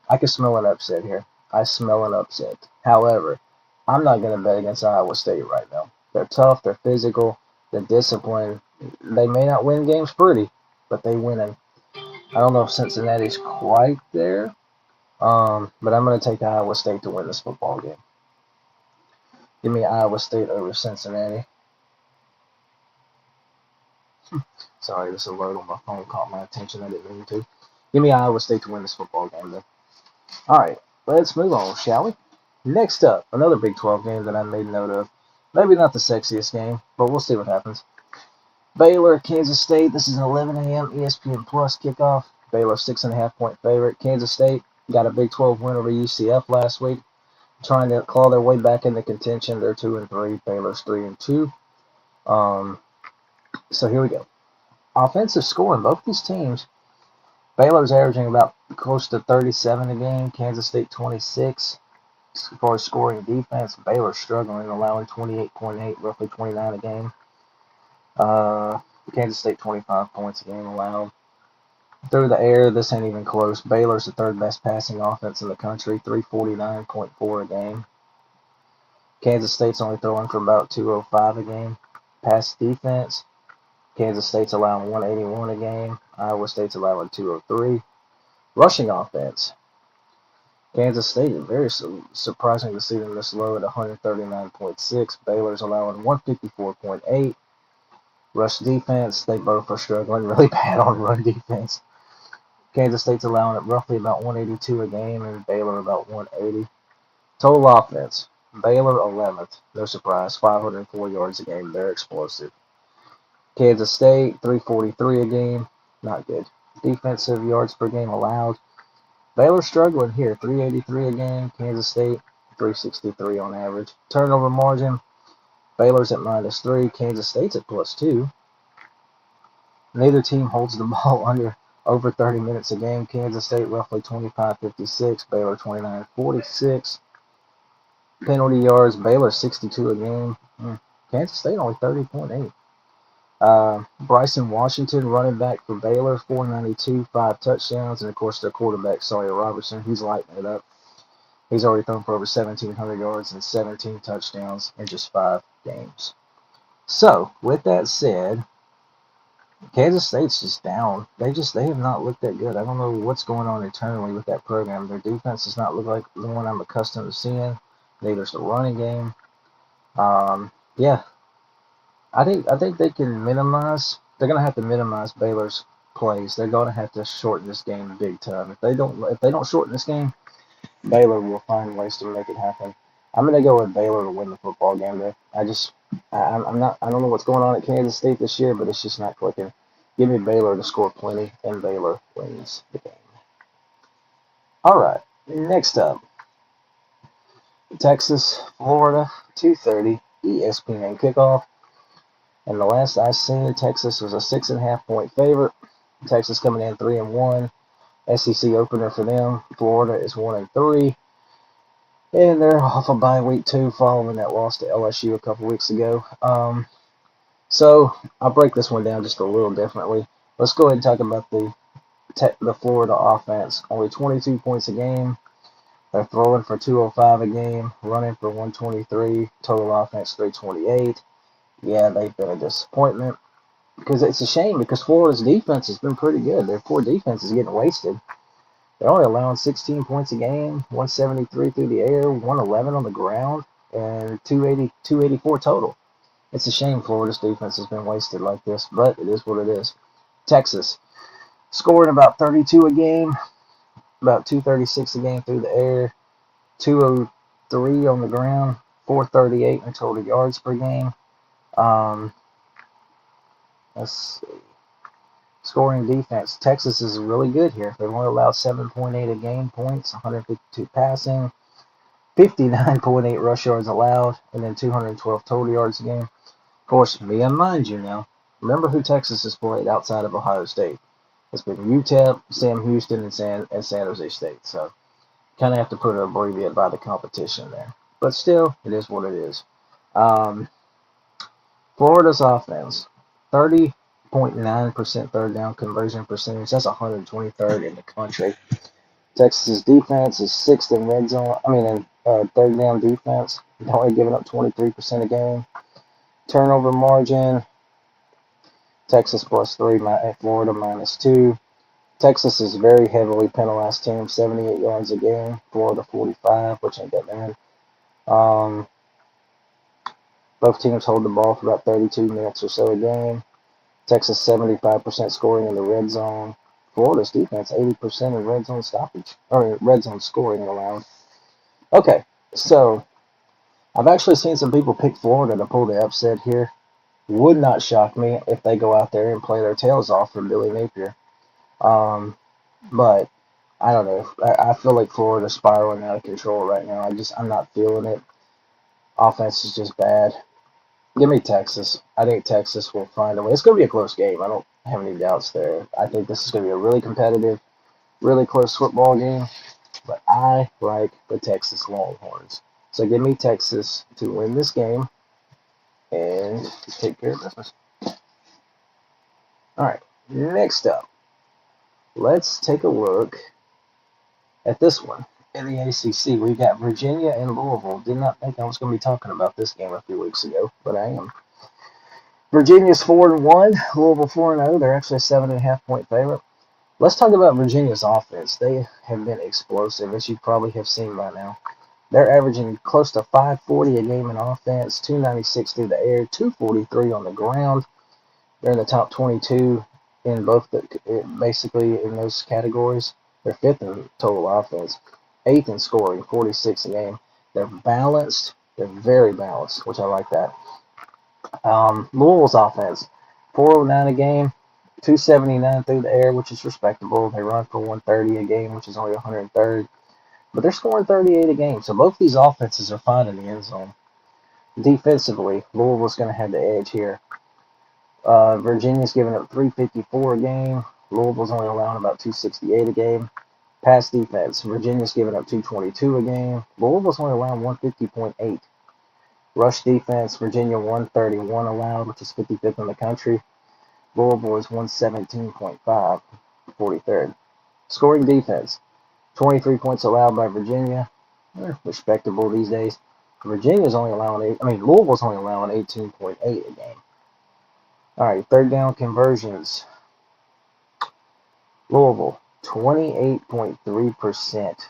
I can smell an upset here. I smell an upset. However, I'm not going to bet against Iowa State right now. They're tough, they're physical, they're disciplined. They may not win games pretty, but they win them. I don't know if Cincinnati's quite there, but I'm going to take Iowa State to win this football game. Give me Iowa State over Cincinnati. Sorry, this alert on my phone caught my attention. I didn't mean to. Give me Iowa State to win this football game, though. All right, let's move on, shall we? Next up, another Big 12 game that I made note of. Maybe not the sexiest game, but we'll see what happens. Baylor, Kansas State. This is an 11 a.m. ESPN Plus kickoff. Baylor 6.5-point favorite. Kansas State got a Big 12 win over UCF last week, trying to claw their way back into contention. They're 2-3. Baylor's 3-2. So here we go. Offensive scoring, both these teams. Baylor's averaging about close to 37 a game. Kansas State 26. As far as scoring defense, Baylor's struggling, allowing 28.8, roughly 29 a game. Kansas State 25 points a game allowed. Through the air, this ain't even close. Baylor's the third best passing offense in the country, 349.4 a game. Kansas State's only throwing for about 205 a game. Pass defense, Kansas State's allowing 181 a game. Iowa State's allowing 203. Rushing offense, Kansas State is very surprising to see them this low at 139.6. Baylor's allowing 154.8. Rush defense, they both are struggling really bad on run defense. Kansas State's allowing it roughly about 182 a game, and Baylor about 180. Total offense, Baylor 11th. No surprise, 504 yards a game. They're explosive. Kansas State 343 a game, not good. Defensive yards per game allowed. Baylor struggling here, 383 a game. Kansas State 363 on average. Turnover margin, Baylor's at -3. Kansas State's at +2. Neither team holds the ball over 30 minutes a game. Kansas State roughly 25-56. Baylor 29-46. Penalty yards, Baylor 62 a game. Kansas State only 30.8. Bryson Washington, running back for Baylor, 492, 5 touchdowns, and of course their quarterback, Sawyer Robertson, he's lighting it up. He's already thrown for over 1,700 yards and 17 touchdowns in just 5 games. So, with that said, Kansas State's just down. They have not looked that good. I don't know what's going on internally with that program. Their defense does not look like the one I'm accustomed to seeing. Neither's the running game. Yeah, I think they can minimize. They're gonna have to minimize Baylor's plays. They're gonna have to shorten this game big time. If they don't shorten this game, Baylor will find ways to make it happen. I'm gonna go with Baylor to win the football game. Though I'm not. I don't know what's going on at Kansas State this year, but it's just not clicking. Give me Baylor to score plenty, and Baylor wins the game. All right, next up, Texas, Florida, 2:30 ESPN kickoff. And the last I seen, Texas was a 6.5-point favorite. Texas coming in 3-1. SEC opener for them. Florida is 1-3. And they're off a bye week 2 following that loss to LSU a couple weeks ago. So I'll break this one down just a little differently. Let's go ahead and talk about the Florida offense. Only 22 points a game. They're throwing for 205 a game, running for 123. Total offense 328. Yeah, they've been a disappointment. Because it's a shame because Florida's defense has been pretty good. Their core defense is getting wasted. They're only allowing 16 points a game, 173 through the air, 111 on the ground, and 284 total. It's a shame Florida's defense has been wasted like this, but it is what it is. Texas, scoring about 32 a game, about 236 a game through the air, 203 on the ground, 438 in total yards per game. Let's see. Scoring defense. Texas is really good here. They've only allowed 7.8 a game points, 152 passing, 59.8 rush yards allowed, and then 212 total yards a game. Of course, me and mind you now. Remember who Texas has played outside of Ohio State. It's been UTEP, Sam Houston, and San Jose State. So kind of have to put an abbreviate by the competition there. But still, it is what it is. Um, Florida's offense, 30.9% third down conversion percentage. That's 123rd in the country. Texas's defense is sixth in red zone. In third down defense. They're only giving up 23% a game. Turnover margin, Texas +3, Florida -2. Texas is very heavily penalized team, 78 yards a game. Florida 45, which ain't that bad. Both teams hold the ball for about 32 minutes or so a game. Texas 75% scoring in the red zone. Florida's defense 80% in red zone stoppage or red zone scoring allowed. Okay, so I've actually seen some people pick Florida to pull the upset here. Would not shock me if they go out there and play their tails off for Billy Napier. But I don't know. I feel like Florida's spiraling out of control right now. I'm not feeling it. Offense is just bad. Give me Texas. I think Texas will find a way. It's going to be a close game. I don't have any doubts there. I think this is going to be a really competitive, really close football game. But I like the Texas Longhorns. So give me Texas to win this game and take care of business. All right, next up, let's take a look at this one. In the ACC, we got Virginia and Louisville. Did not think I was going to be talking about this game a few weeks ago, but I am. Virginia's 4-1, Louisville 4-0. They're actually a 7.5-point favorite. Let's talk about Virginia's offense. They have been explosive, as you probably have seen by now. They're averaging close to 540 a game in offense, 296 through the air, 243 on the ground. They're in the top 22 in basically in those categories. They're fifth in total offense, eighth in scoring, 46 a game. They're balanced. They're very balanced, which I like that. Louisville's offense, 409 a game, 279 through the air, which is respectable. They run for 130 a game, which is only 103rd. But they're scoring 38 a game. So both these offenses are fine in the end zone. Defensively, Louisville's going to have the edge here. Virginia's giving up 354 a game. Louisville's only allowing about 268 a game. Pass defense, Virginia's giving up 222 a game. Louisville's only allowing 150.8. Rush defense, Virginia 131 allowed, which is 55th in the country. Louisville is 117.5, 43rd. Scoring defense, 23 points allowed by Virginia. They're respectable these days. Louisville's only allowing 18.8 a game. All right, third down conversions. Louisville, 28.3%.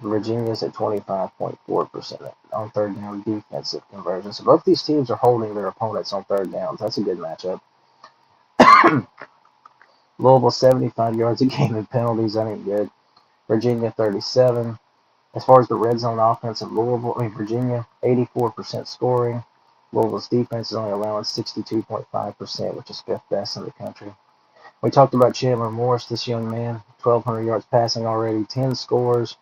Virginia's at 25.4% on third down defensive conversions. So both these teams are holding their opponents on third downs. That's a good matchup. Louisville, 75 yards a game in penalties. That ain't good. Virginia, 37. As far as the red zone offense of Virginia, 84% scoring. Louisville's defense is only allowing 62.5%, which is fifth best in the country. We talked about Chandler Morris, this young man, 1,200 yards passing already, 10 scores.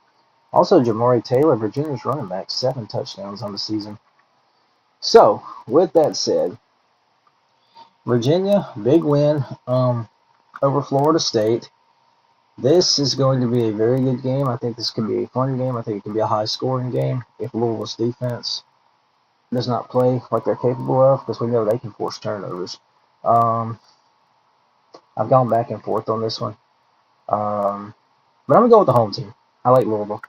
Also, Jamari Taylor, Virginia's running back, 7 touchdowns on the season. So, with that said, Virginia, big win over Florida State. This is going to be a very good game. I think this could be a fun game. I think it could be a high-scoring game if Louisville's defense does not play like they're capable of, because we know they can force turnovers. I've gone back and forth on this one. But I'm going to go with the home team. I like Louisville.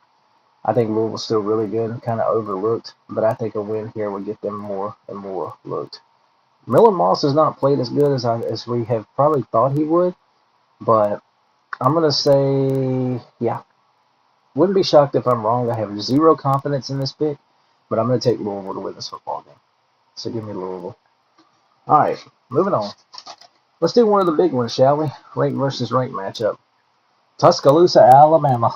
I think Louisville's still really good and kind of overlooked, but I think a win here would get them more and more looked. Miller Moss has not played as good as we have probably thought he would, but I'm going to say, yeah. Wouldn't be shocked if I'm wrong. I have zero confidence in this pick, but I'm going to take Louisville to win this football game. So give me Louisville. All right, moving on. Let's do one of the big ones, shall we? Ranked versus ranked matchup. Tuscaloosa, Alabama.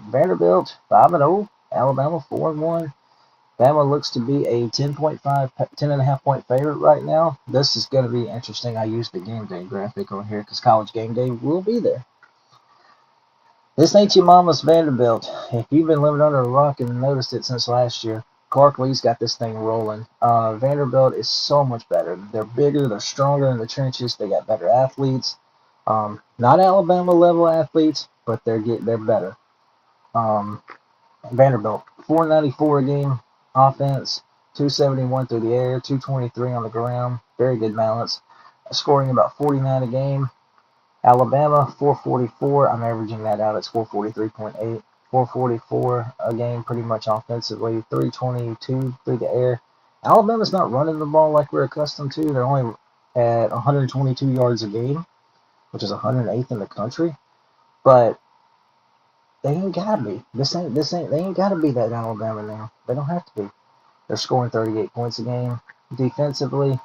Vanderbilt 5-0. Alabama 4-1. Bama looks to be a 10.5 point favorite right now. This is going to be interesting. I used the game day graphic on here because College Game Day will be there. This ain't your mama's Vanderbilt. If you've been living under a rock and noticed it since last year, Clark Lee's got this thing rolling. Vanderbilt is so much better. They're bigger, they're stronger in the trenches, they got better athletes. Not Alabama level athletes, but they're better. Um, Vanderbilt, 494 a game offense, 271 through the air, 223 on the ground. Very good balance. Scoring about 49 a game. Alabama, 444. I'm averaging that out. It's 443.8. 444 a game, pretty much offensively. 322 through the air. Alabama's not running the ball like we're accustomed to. They're only at 122 yards a game, which is 108th in the country. But they ain't gotta be. This ain't. They ain't gotta be that Alabama now. They don't have to be. They're scoring 38 points a game. Defensively,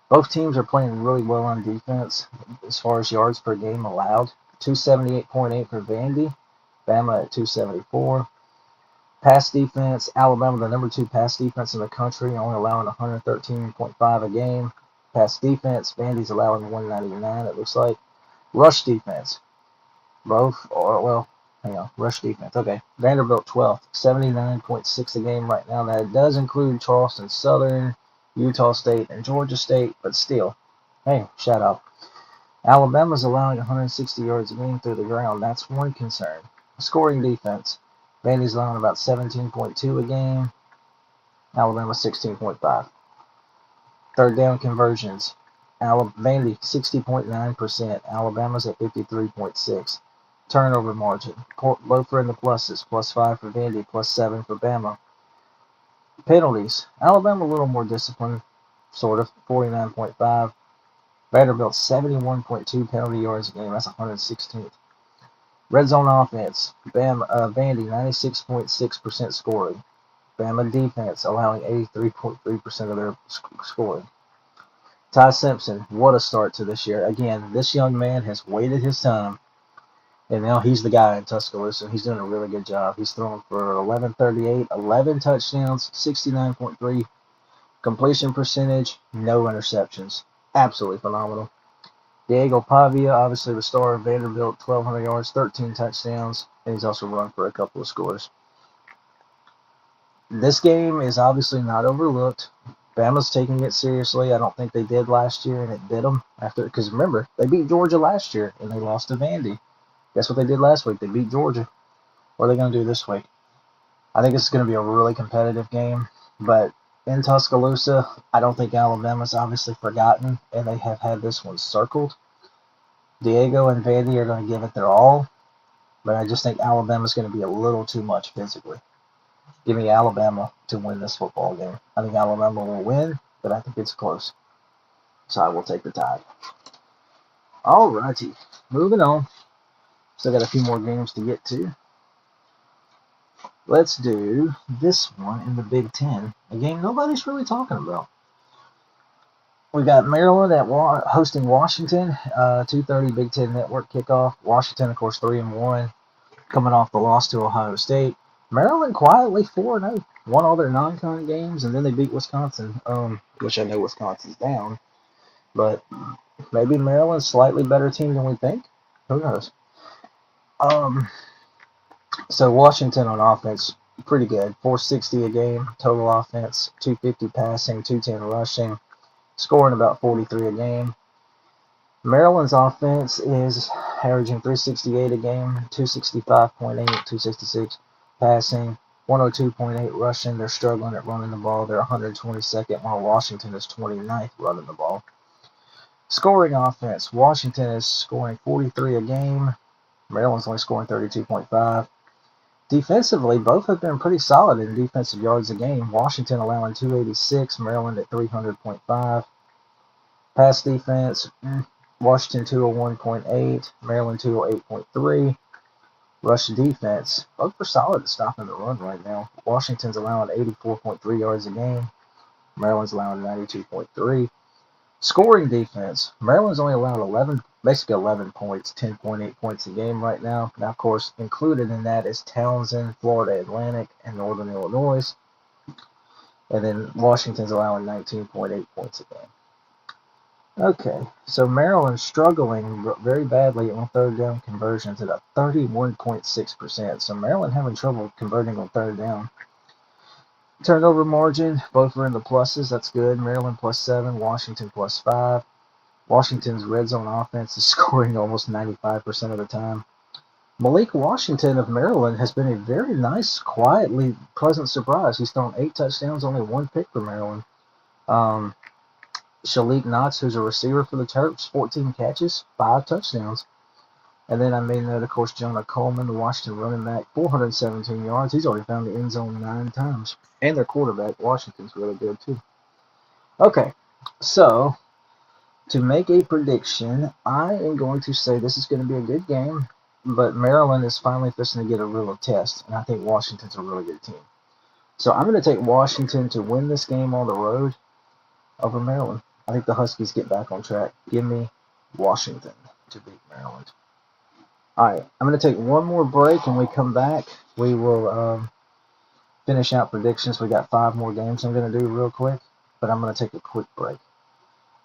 both teams are playing really well on defense as far as yards per game allowed. 278.8 for Vandy. Bama at 274. Pass defense, Alabama, the number 2 pass defense in the country, only allowing 113.5 a game. Pass defense, Vandy's allowing 199, it looks like. Rush defense, both, or, well, hang on, rush defense, okay. Vanderbilt 12th, 79.6 a game right now. That does include Charleston Southern, Utah State, and Georgia State, but still, hey, shout out. Alabama's allowing 160 yards a game through the ground. That's one concern. Scoring defense. Vandy's allowing about 17.2 a game. Alabama 16.5. Third down conversions. Vandy 60.9%. Alabama's at 53.6. Turnover margin. Both are in the pluses. +5 for Vandy, +7 for Bama. Penalties. Alabama a little more disciplined, sort of. 49.5. Vanderbilt 71.2 penalty yards a game. That's 116th. Red zone offense. Vandy 96.6% scoring. Bama defense allowing 83.3% of their scoring. Ty Simpson, what a start to this year. Again, this young man has waited his time, and now he's the guy in Tuscaloosa. He's doing a really good job. He's throwing for 1138, 11 touchdowns, 69.3 completion percentage, no interceptions. Absolutely phenomenal. Diego Pavia, obviously the star of Vanderbilt, 1,200 yards, 13 touchdowns, and he's also run for a couple of scores. This game is obviously not overlooked. Bama's taking it seriously. I don't think they did last year, and it bit them after. Because remember, they beat Georgia last year, and they lost to Vandy. Guess what they did last week? They beat Georgia. What are they going to do this week? I think it's going to be a really competitive game. But in Tuscaloosa, I don't think Alabama's obviously forgotten, and they have had this one circled. Diego and Vandy are going to give it their all, but I just think Alabama's going to be a little too much physically. Give me Alabama to win this football game. I think Alabama will win, but I think it's close. So I will take the Tide. Alrighty, moving on. Still got a few more games to get to. Let's do this one in the Big Ten, a game nobody's really talking about. We got Maryland hosting Washington, 2:30 Big Ten Network kickoff. Washington, of course, 3-1, coming off the loss to Ohio State. Maryland quietly 4-0, won all their non-con games, and then they beat Wisconsin, which I know Wisconsin's down, but maybe Maryland's slightly better team than we think. Who knows? So Washington on offense, pretty good. 460 a game total offense, 250 passing, 210 rushing, scoring about 43 a game. Maryland's offense is averaging 368 a game, 265.8, 266 passing, 102.8 rushing. They're struggling at running the ball. They're 122nd, while Washington is 29th running the ball. Scoring offense, Washington is scoring 43 a game. Maryland's only scoring 32.5. Defensively, both have been pretty solid in defensive yards a game. Washington allowing 286, Maryland at 300.5. Pass defense, Washington 201.8, Maryland 208.3. Rush defense, both are solid at stopping the run right now. Washington's allowing 84.3 yards a game, Maryland's allowing 92.3. Scoring defense, Maryland's only allowed basically 11 points, 10.8 points a game right now. Now, of course, included in that is Townsend, Florida Atlantic, and Northern Illinois. And then Washington's allowing 19.8 points a game. Okay, so Maryland struggling very badly on third down conversions at a 31.6%. So Maryland having trouble converting on third down. Turnover margin, both are in the pluses. That's good. Maryland +7, Washington +5. Washington's red zone offense is scoring almost 95% of the time. Malik Washington of Maryland has been a very nice, quietly pleasant surprise. He's thrown 8 touchdowns, only 1 pick for Maryland. Um, Shalik Knox, who's a receiver for the Terps, 14 catches, 5 touchdowns. And then I made note, of course, Jonah Coleman, the Washington running back, 417 yards. He's already found the end zone 9 times. And their quarterback, Washington's really good, too. Okay, so to make a prediction, I am going to say this is going to be a good game, but Maryland is finally fixing to get a real test, and I think Washington's a really good team. So I'm going to take Washington to win this game on the road over Maryland. I think the Huskies get back on track. Give me Washington to beat Maryland. All right, I'm going to take one more break, and we come back. We will finish out predictions. We got 5 more games I'm going to do real quick, but I'm going to take a quick break.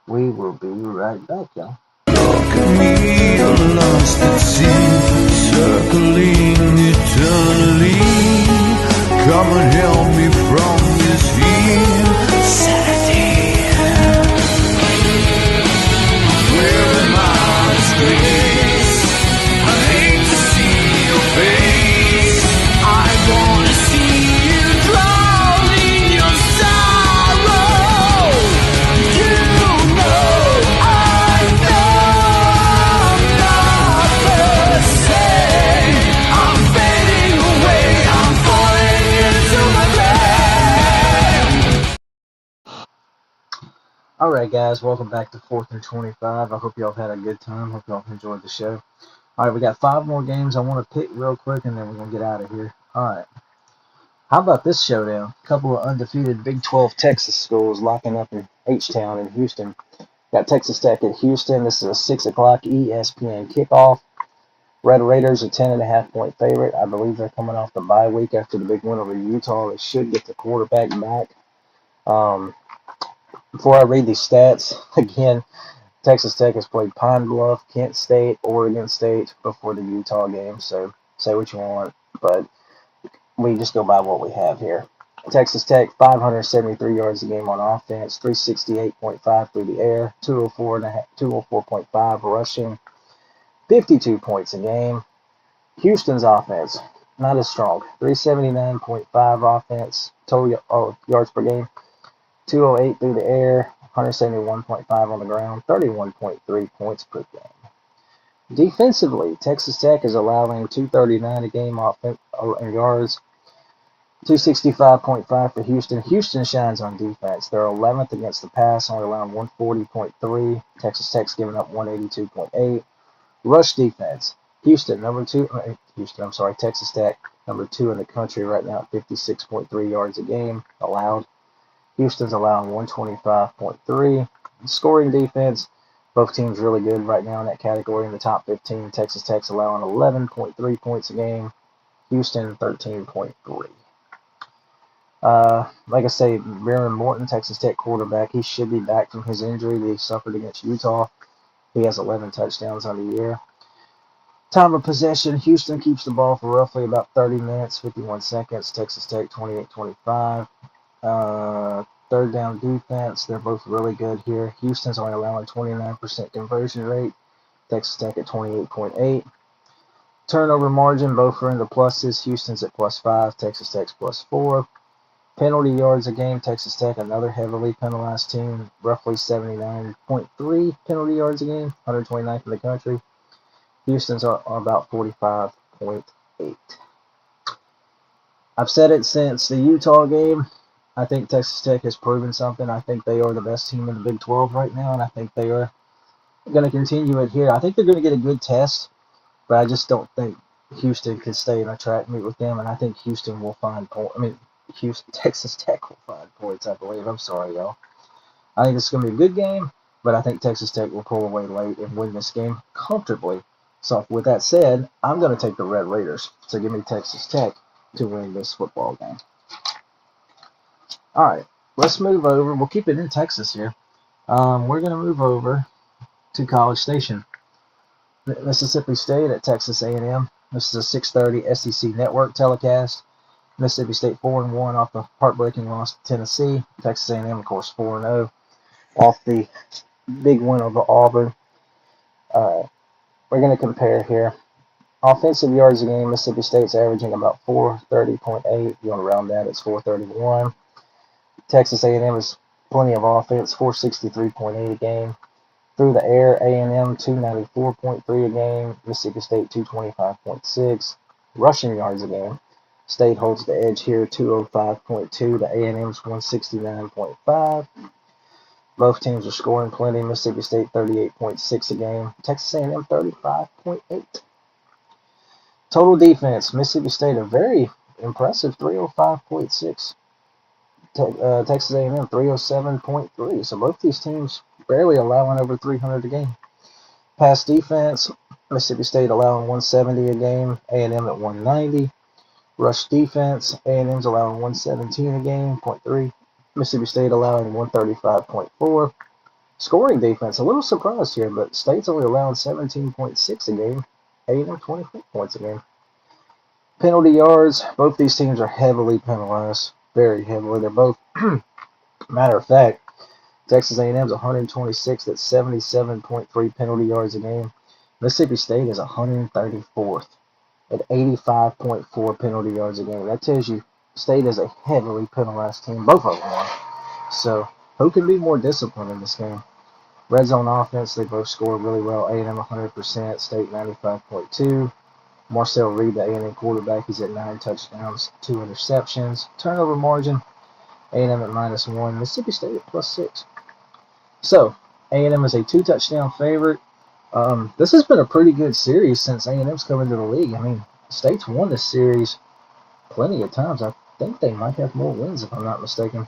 We will be right back, y'all. Look at me, you're lost at sea, circling eternally. Come and help me from this here sanity. Where am I disgrace? I hate to see your face. I wanna see you drown in your sorrow. You know I know I'm not the same. I'm fading away. I'm falling into my grave. All right, guys, welcome back to 4th and 25. I hope y'all had a good time. Hope y'all enjoyed the show. All right, we got 5 more games I want to pick real quick, and then we're going to get out of here. All right. How about this showdown? A couple of undefeated Big 12 Texas schools locking up in H-Town in Houston. Got Texas Tech at Houston. This is a 6 o'clock ESPN kickoff. Red Raiders a 10.5-point favorite. I believe they're coming off the bye week after the big win over Utah. They should get the quarterback back. Before I read these stats, again, Texas Tech has played Pine Bluff, Kent State, Oregon State before the Utah game, so say what you want, but we just go by what we have here. Texas Tech, 573 yards a game on offense, 368.5 through the air, 204.5 rushing, 52 points a game. Houston's offense, not as strong, 379.5 offense, total yards per game, 208 through the air, 171.5 on the ground, 31.3 points per game. Defensively, Texas Tech is allowing 239 a game in yards, 265.5 for Houston. Houston shines on defense. They're 11th against the pass, only allowing 140.3. Texas Tech's giving up 182.8. Rush defense. Texas Tech, number 2 in the country right now at 56.3 yards a game allowed. Houston's allowing 125.3. Scoring defense, both teams really good right now in that category in the top 15. Texas Tech's allowing 11.3 points a game. Houston 13.3. Like I say, Baron Morton, Texas Tech quarterback, he should be back from his injury that he suffered against Utah. He has 11 touchdowns on the year. Time of possession, Houston keeps the ball for roughly about 30 minutes, 51 seconds. Texas Tech 28-25. Third down defense, they're both really good here. Houston's only allowing 29% conversion rate. Texas Tech at 28.8. Turnover margin, both are in the pluses. Houston's at +5, Texas Tech's +4. Penalty yards a game, Texas Tech, another heavily penalized team, roughly 79.3 penalty yards a game, 129th in the country. Houston's are about 45.8. I've said it since the Utah game. I think Texas Tech has proven something. I think they are the best team in the Big 12 right now, and I think they are going to continue it here. I think they're going to get a good test, but I just don't think Houston can stay in a track meet with them, and I think Houston will find points. Texas Tech will find points, I believe. I'm sorry, y'all. I think it's going to be a good game, but I think Texas Tech will pull away late and win this game comfortably. So with that said, I'm going to take the Red Raiders. So give me Texas Tech to win this football game. All right, let's move over. We'll keep it in Texas here. We're going to move over to College Station. Mississippi State at Texas A&M. This is a 6:30 SEC network telecast. Mississippi State 4-1 off the heartbreaking loss to Tennessee. Texas A&M, of course, 4-0 off the big win over Auburn. We're going to compare here. Offensive yards a game, Mississippi State's averaging about 430.8. If you want to round that, it's 431. Texas A&M is plenty of offense, 463.8 a game. Through the air, A&M 294.3 a game, Mississippi State 225.6. Rushing yards a game, State holds the edge here, 205.2 to A&M's 169.5. Both teams are scoring plenty. Mississippi State 38.6 a game, Texas A&M 35.8. Total defense, Mississippi State a very impressive 305.6. Texas A&M 307.3. So both these teams barely allowing over 300 a game. Pass defense, Mississippi State allowing 170 a game, A&M at 190. Rush defense, A&M's allowing 117 a game, 0.3. Mississippi State allowing 135.4. Scoring defense, a little surprised here, but State's only allowing 17.6 a game, A&M 24 points a game. Penalty yards, both these teams are heavily penalized, very heavily. They're both, matter of fact, Texas A&M's 126th at 77.3 penalty yards a game. Mississippi State is 134th at 85.4 penalty yards a game. That tells you State is a heavily penalized team. Both of them are. So who can be more disciplined in this game? Red zone offense, they both scored really well. A&M 100%, State 95.2. Marcel Reed, the A&M quarterback, he's at 9 touchdowns, 2 interceptions. Turnover margin, A&M at -1, Mississippi State at +6. So, A&M is a 2-touchdown favorite. This has been a pretty good series since A&M's come into the league. I mean, State's won this series plenty of times. I think they might have more wins if I'm not mistaken.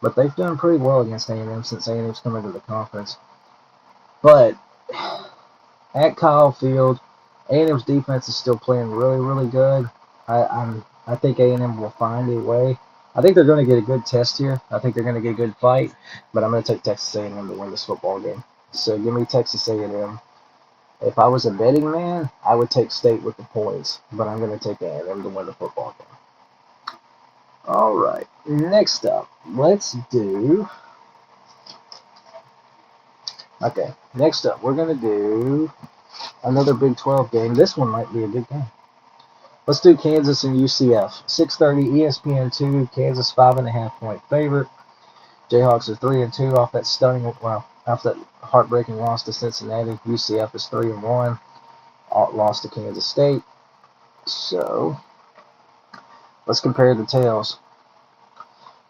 But they've done pretty well against A&M since A&M's come into the conference. But at Kyle Field, A&M's defense is still playing really, really good. I think A&M will find a way. I think they're going to get a good test here. I think they're going to get a good fight. But I'm going to take Texas A&M to win this football game. So give me Texas A&M. If I was a betting man, I would take State with the points. But I'm going to take A&M to win the football game. All right. Next up, let's do... Okay. Next up, we're going to do another Big 12 game. This one might be a good game. Let's do Kansas and UCF. 6:30 ESPN2. Kansas 5.5-point favorite. Jayhawks are 3-2 off that off that heartbreaking loss to Cincinnati. UCF is 3-1, lost to Kansas State. So let's compare the tails.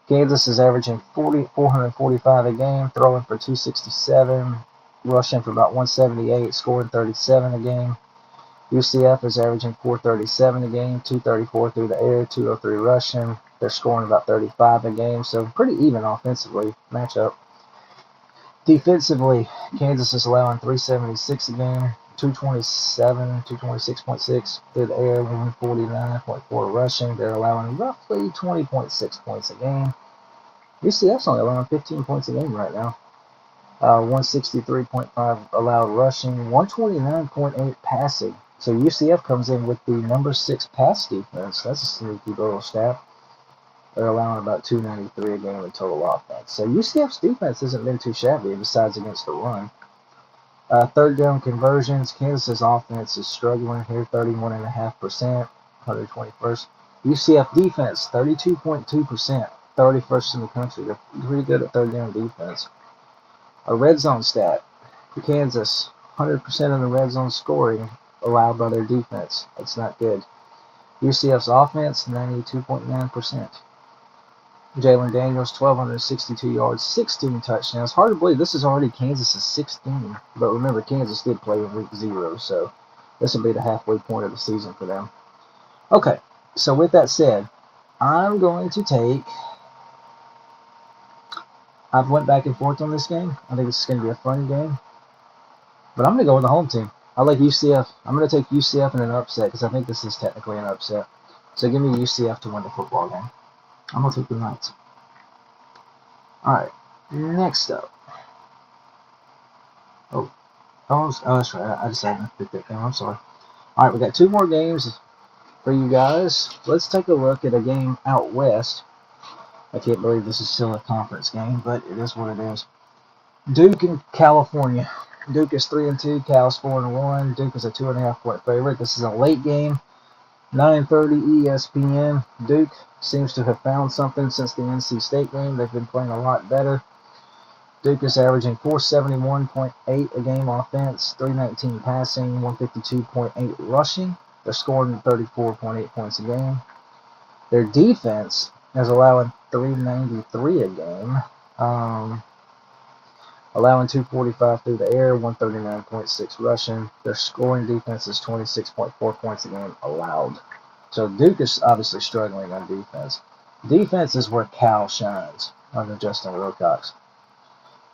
Kansas is averaging 445 a game, throwing for 267, rushing for about 178, scoring 37 a game. UCF is averaging 437 a game, 234 through the air, 203 rushing. They're scoring about 35 a game, so pretty even offensively matchup. Defensively, Kansas is allowing 376 a game, 226.6 through the air, 149.4 rushing. They're allowing roughly 20.6 points a game. UCF's only allowing 15 points a game right now. 163.5 allowed rushing, 129.8 passing. So UCF comes in with the number 6 pass defense. That's a sneaky little stat. They're allowing about 293 a game in total offense. So UCF's defense hasn't been too shabby besides against the run. Third down conversions, Kansas's offense is struggling here, 31.5%, 121st. UCF defense, 32.2%, 31st in the country. They're pretty good at third down defense. A red zone stat, Kansas, 100% of the red zone scoring allowed by their defense. That's not good. UCF's offense, 92.9%. Jalen Daniels, 1,262 yards, 16 touchdowns. Hard to believe this is already Kansas' 16. But remember, Kansas did play in week 0, so this will be the halfway point of the season for them. Okay, so with that said, I'm going to take... I've went back and forth on this game. I think this is going to be a fun game. But I'm going to go with the home team. I like UCF. I'm going to take UCF in an upset because I think this is technically an upset. So give me UCF to win the football game. I'm going to take the Knights. Alright, next up. That's right. I decided not to pick that game. I'm sorry. All right, we got two more games for you guys. Let's take a look at a game out west. I can't believe this is still a conference game, but it is what it is. Duke in California. Duke is 3-2. Cal's 4-1. Duke is a 2.5-point favorite. This is a late game. 9:30 ESPN. Duke seems to have found something since the NC State game. They've been playing a lot better. Duke is averaging 471.8 a game offense, 319 passing, 152.8 rushing. They're scoring 34.8 points a game. Their defense is allowing 393 a game, allowing 245 through the air, 139.6 rushing. Their scoring defense is 26.4 points a game allowed. So Duke is obviously struggling on defense. Defense is where Cal shines under Justin Wilcox.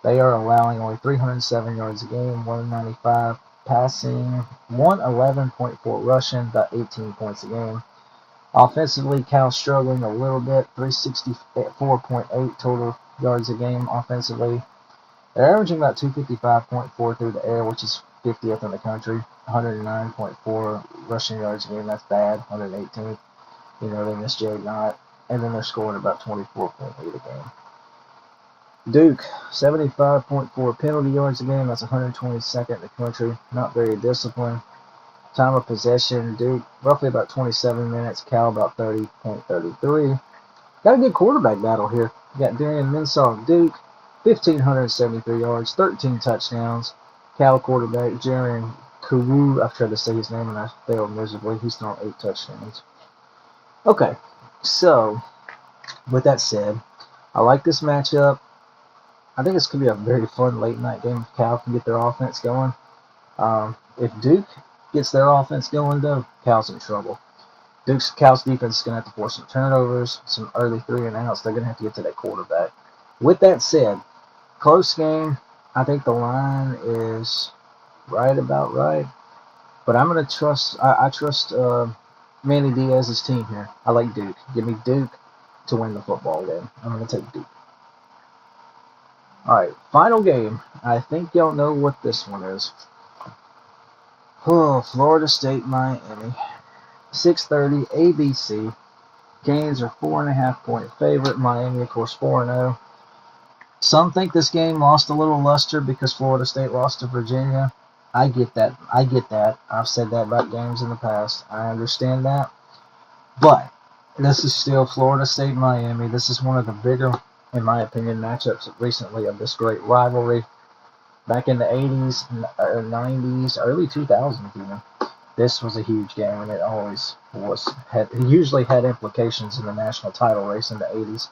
They are allowing only 307 yards a game, 195 passing, 111.4 rushing, about 18 points a game. Offensively, Cal's struggling a little bit, 364.8 total yards a game offensively. They're averaging about 255.4 through the air, which is 50th in the country. 109.4 rushing yards a game, that's bad. 118th. They missed Jay Knott. And then they're scoring about 24.8 a game. Duke, 75.4 penalty yards a game. That's 122nd in the country. Not very disciplined. Time of possession, Duke, roughly about 27 minutes. Cal, about 30.33. Got a good quarterback battle here. You got Darian Mensah of Duke, 1,573 yards, 13 touchdowns. Cal quarterback, Jaren Kuru, I've tried to say his name and I failed miserably. He's thrown 8 touchdowns. Okay, so, with that said, I like this matchup. I think this could be a very fun late night game if Cal can get their offense going. If Duke gets their offense going, though, Cal's in trouble. Cal's defense is going to have to force some turnovers, some early 3-and-outs. They're going to have to get to that quarterback. With that said, close game. I think the line is about right. But I'm going to trust. I trust Manny Diaz's team here. I like Duke. Give me Duke to win the football game. I'm going to take Duke. All right, final game. I think y'all know what this one is. Oh, Florida State, Miami. 6:30 ABC. Canes are 4.5-point favorite. Miami, of course, 4-0. Some think this game lost a little luster because Florida State lost to Virginia. I get that. I've said that about games in the past. I understand that. But this is still Florida State, Miami. This is one of the bigger, in my opinion, matchups recently of this great rivalry. Back in the 80s, 90s, early 2000s even. This was a huge game, and it always was. It usually had implications in the national title race in the 80s.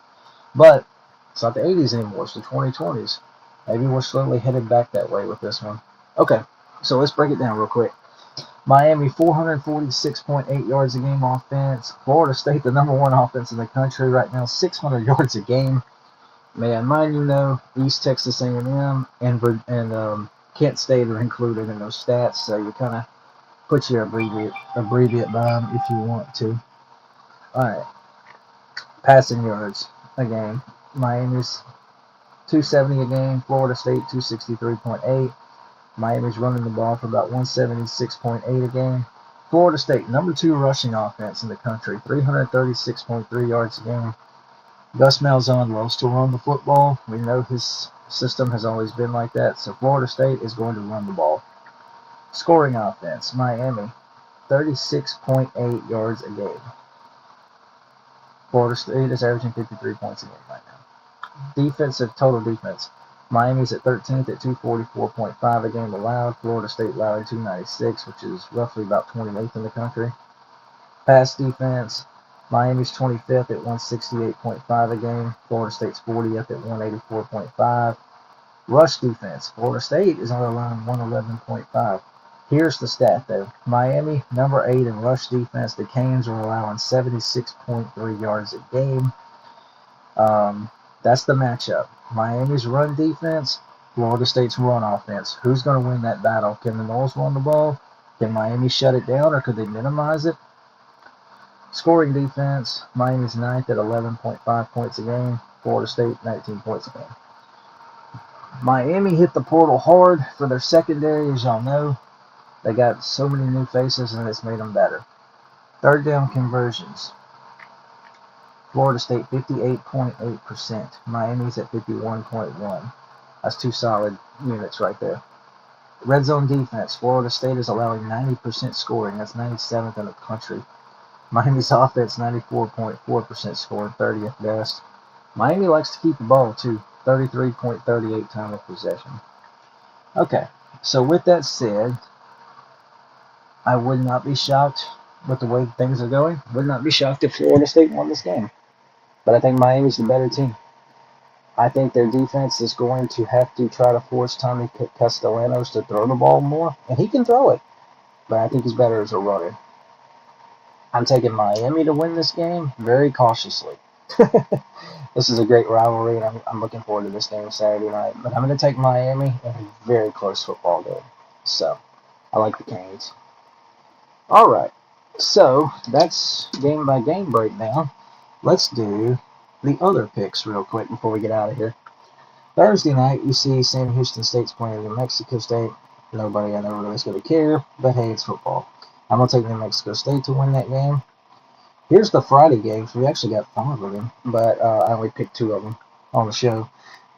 But it's not the 80s anymore. It's the 2020s. Maybe we're slowly headed back that way with this one. Okay, so let's break it down real quick. Miami, 446.8 yards a game offense. Florida State, the number one offense in the country right now, 600 yards a game. Man, mind you know, East Texas A&M and Kent State are included in those stats, so you kind of put your abbreviate by them if you want to. All right, passing yards a game. Miami's 270 a game. Florida State 263.8. Miami's running the ball for about 176.8 a game. Florida State, number 2 rushing offense in the country, 336.3 yards a game. Gus Malzahn loves to run the football. We know his system has always been like that, so Florida State is going to run the ball. Scoring offense, Miami, 36.8 yards a game. Florida State is averaging 53 points a game right now. Defensive, total defense. Miami's at 13th at 244.5 a game allowed. Florida State allowing 296, which is roughly about 28th in the country. Pass defense, Miami's 25th at 168.5 a game. Florida State's 40th at 184.5. Rush defense, Florida State is only allowing 111.5. Here's the stat, though. Miami, number 8 in rush defense. The Canes are allowing 76.3 yards a game. That's the matchup. Miami's run defense, Florida State's run offense. Who's going to win that battle? Can the Noles run the ball? Can Miami shut it down, or could they minimize it? Scoring defense, Miami's 9th at 11.5 points a game. Florida State, 19 points a game. Miami hit the portal hard for their secondary, as y'all know. They got so many new faces, and it's made them better. Third down conversions. Florida State 58.8%. Miami's at 51.1%. That's two solid units right there. Red zone defense. Florida State is allowing 90% scoring. That's 97th in the country. Miami's offense 94.4% scoring, 30th best. Miami likes to keep the ball too. 33.38 time of possession. Okay, so with that said, I would not be shocked with the way things are going. Would not be shocked if Florida State won this game. But I think Miami's the better team. I think their defense is going to have to try to force Tommy Castellanos to throw the ball more, and he can throw it, but I think he's better as a runner. I'm taking Miami to win this game very cautiously. This is a great rivalry, and I'm looking forward to this game Saturday night. But I'm going to take Miami in a very close football game. So, I like the Canes. All right, so that's game by game breakdown. Let's do the other picks real quick before we get out of here. Thursday night, you see Sam Houston State's playing New Mexico State. Nobody I know really is going to care, but hey, it's football. I'm going to take New Mexico State to win that game. Here's the Friday games. We actually got 5 of them, but I only picked 2 of them on the show.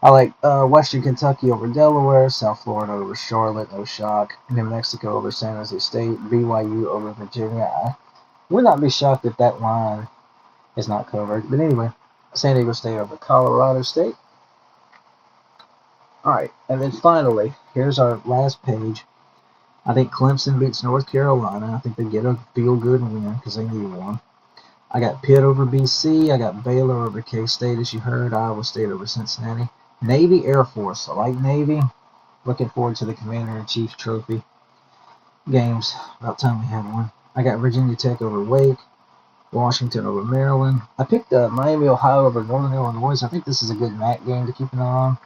I like Western Kentucky over Delaware, South Florida over Charlotte, no shock, New Mexico over San Jose State, BYU over Virginia. I would not be shocked if that line is not covered. But anyway, San Diego State over Colorado State. All right, and then finally, here's our last page. I think Clemson beats North Carolina. I think they get a feel-good win because they need one. I got Pitt over BC. I got Baylor over K-State, as you heard. Iowa State over Cincinnati. Navy Air Force. I like Navy. Looking forward to the Commander-in-Chief Trophy games. About time we have one. I got Virginia Tech over Wake. Washington over Maryland. I picked Miami, Ohio over Northern Illinois. I think this is a good MAC game to keep an eye on.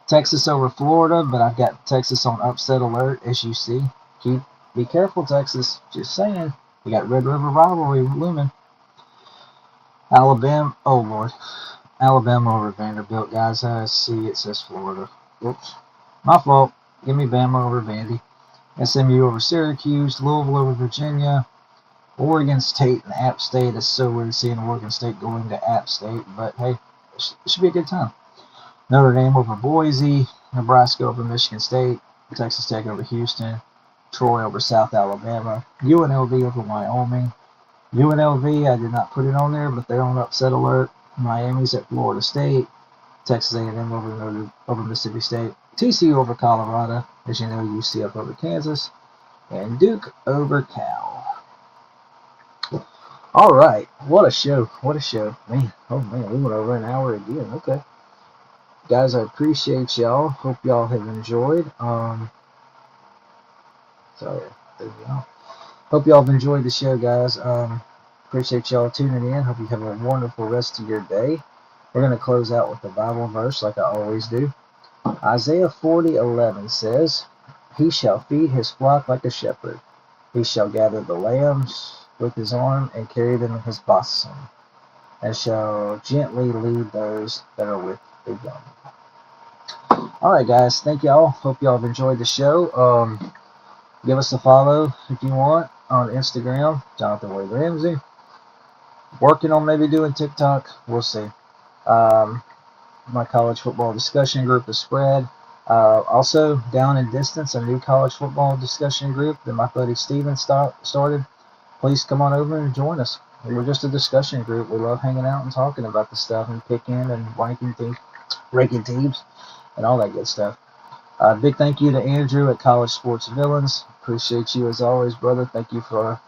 Texas over Florida, but I've got Texas on upset alert, as you see. Be careful, Texas. Just saying. We got Red River rivalry looming. Alabama, oh Lord. Alabama over Vanderbilt, guys. I see it says Florida. Oops. My fault. Give me Bama over Vandy. SMU over Syracuse. Louisville over Virginia. Oregon State and App State. Is so weird seeing Oregon State going to App State, but hey, it should be a good time. Notre Dame over Boise, Nebraska over Michigan State, Texas Tech over Houston, Troy over South Alabama, UNLV over Wyoming. UNLV, I did not put it on there, but they're on upset alert. Miami's at Florida State, Texas A&M over Mississippi State, TCU over Colorado, as you know, UCF over Kansas, and Duke over Cal. All right, what a show, man. Oh man, we went over an hour again. Okay. Guys, I appreciate y'all. Hope y'all have enjoyed. Sorry, there we go. Hope y'all have enjoyed the show, guys. Appreciate y'all tuning in. Hope you have a wonderful rest of your day. We're going to close out with the Bible verse like I always do. Isaiah 40:11 says, "He shall feed his flock like a shepherd. He shall gather the lambs with his arm and carry them in his bosom, and shall gently lead those that are with the young." Alright guys, thank y'all. Hope y'all have enjoyed the show. Give us a follow if you want on Instagram, Jonathan Wade Ramsey. Working on maybe doing TikTok. We'll see. My college football discussion group is spread. Also, Down and Distance, a new college football discussion group that my buddy Steven started. Please come on over and join us. We're just a discussion group. We love hanging out and talking about the stuff and picking and ranking teams, and all that good stuff. Big thank you to Andrew at College Sports Villains. Appreciate you as always, brother. Thank you for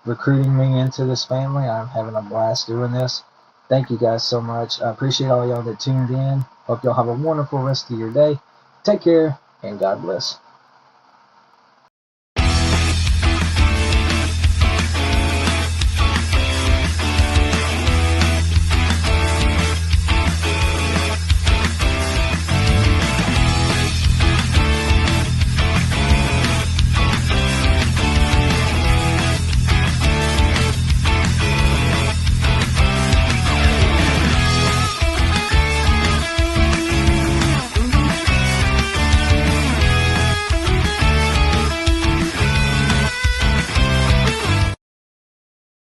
recruiting me into this family. I'm having a blast doing this. Thank you guys so much. I appreciate all y'all that tuned in. Hope y'all have a wonderful rest of your day. Take care, and God bless.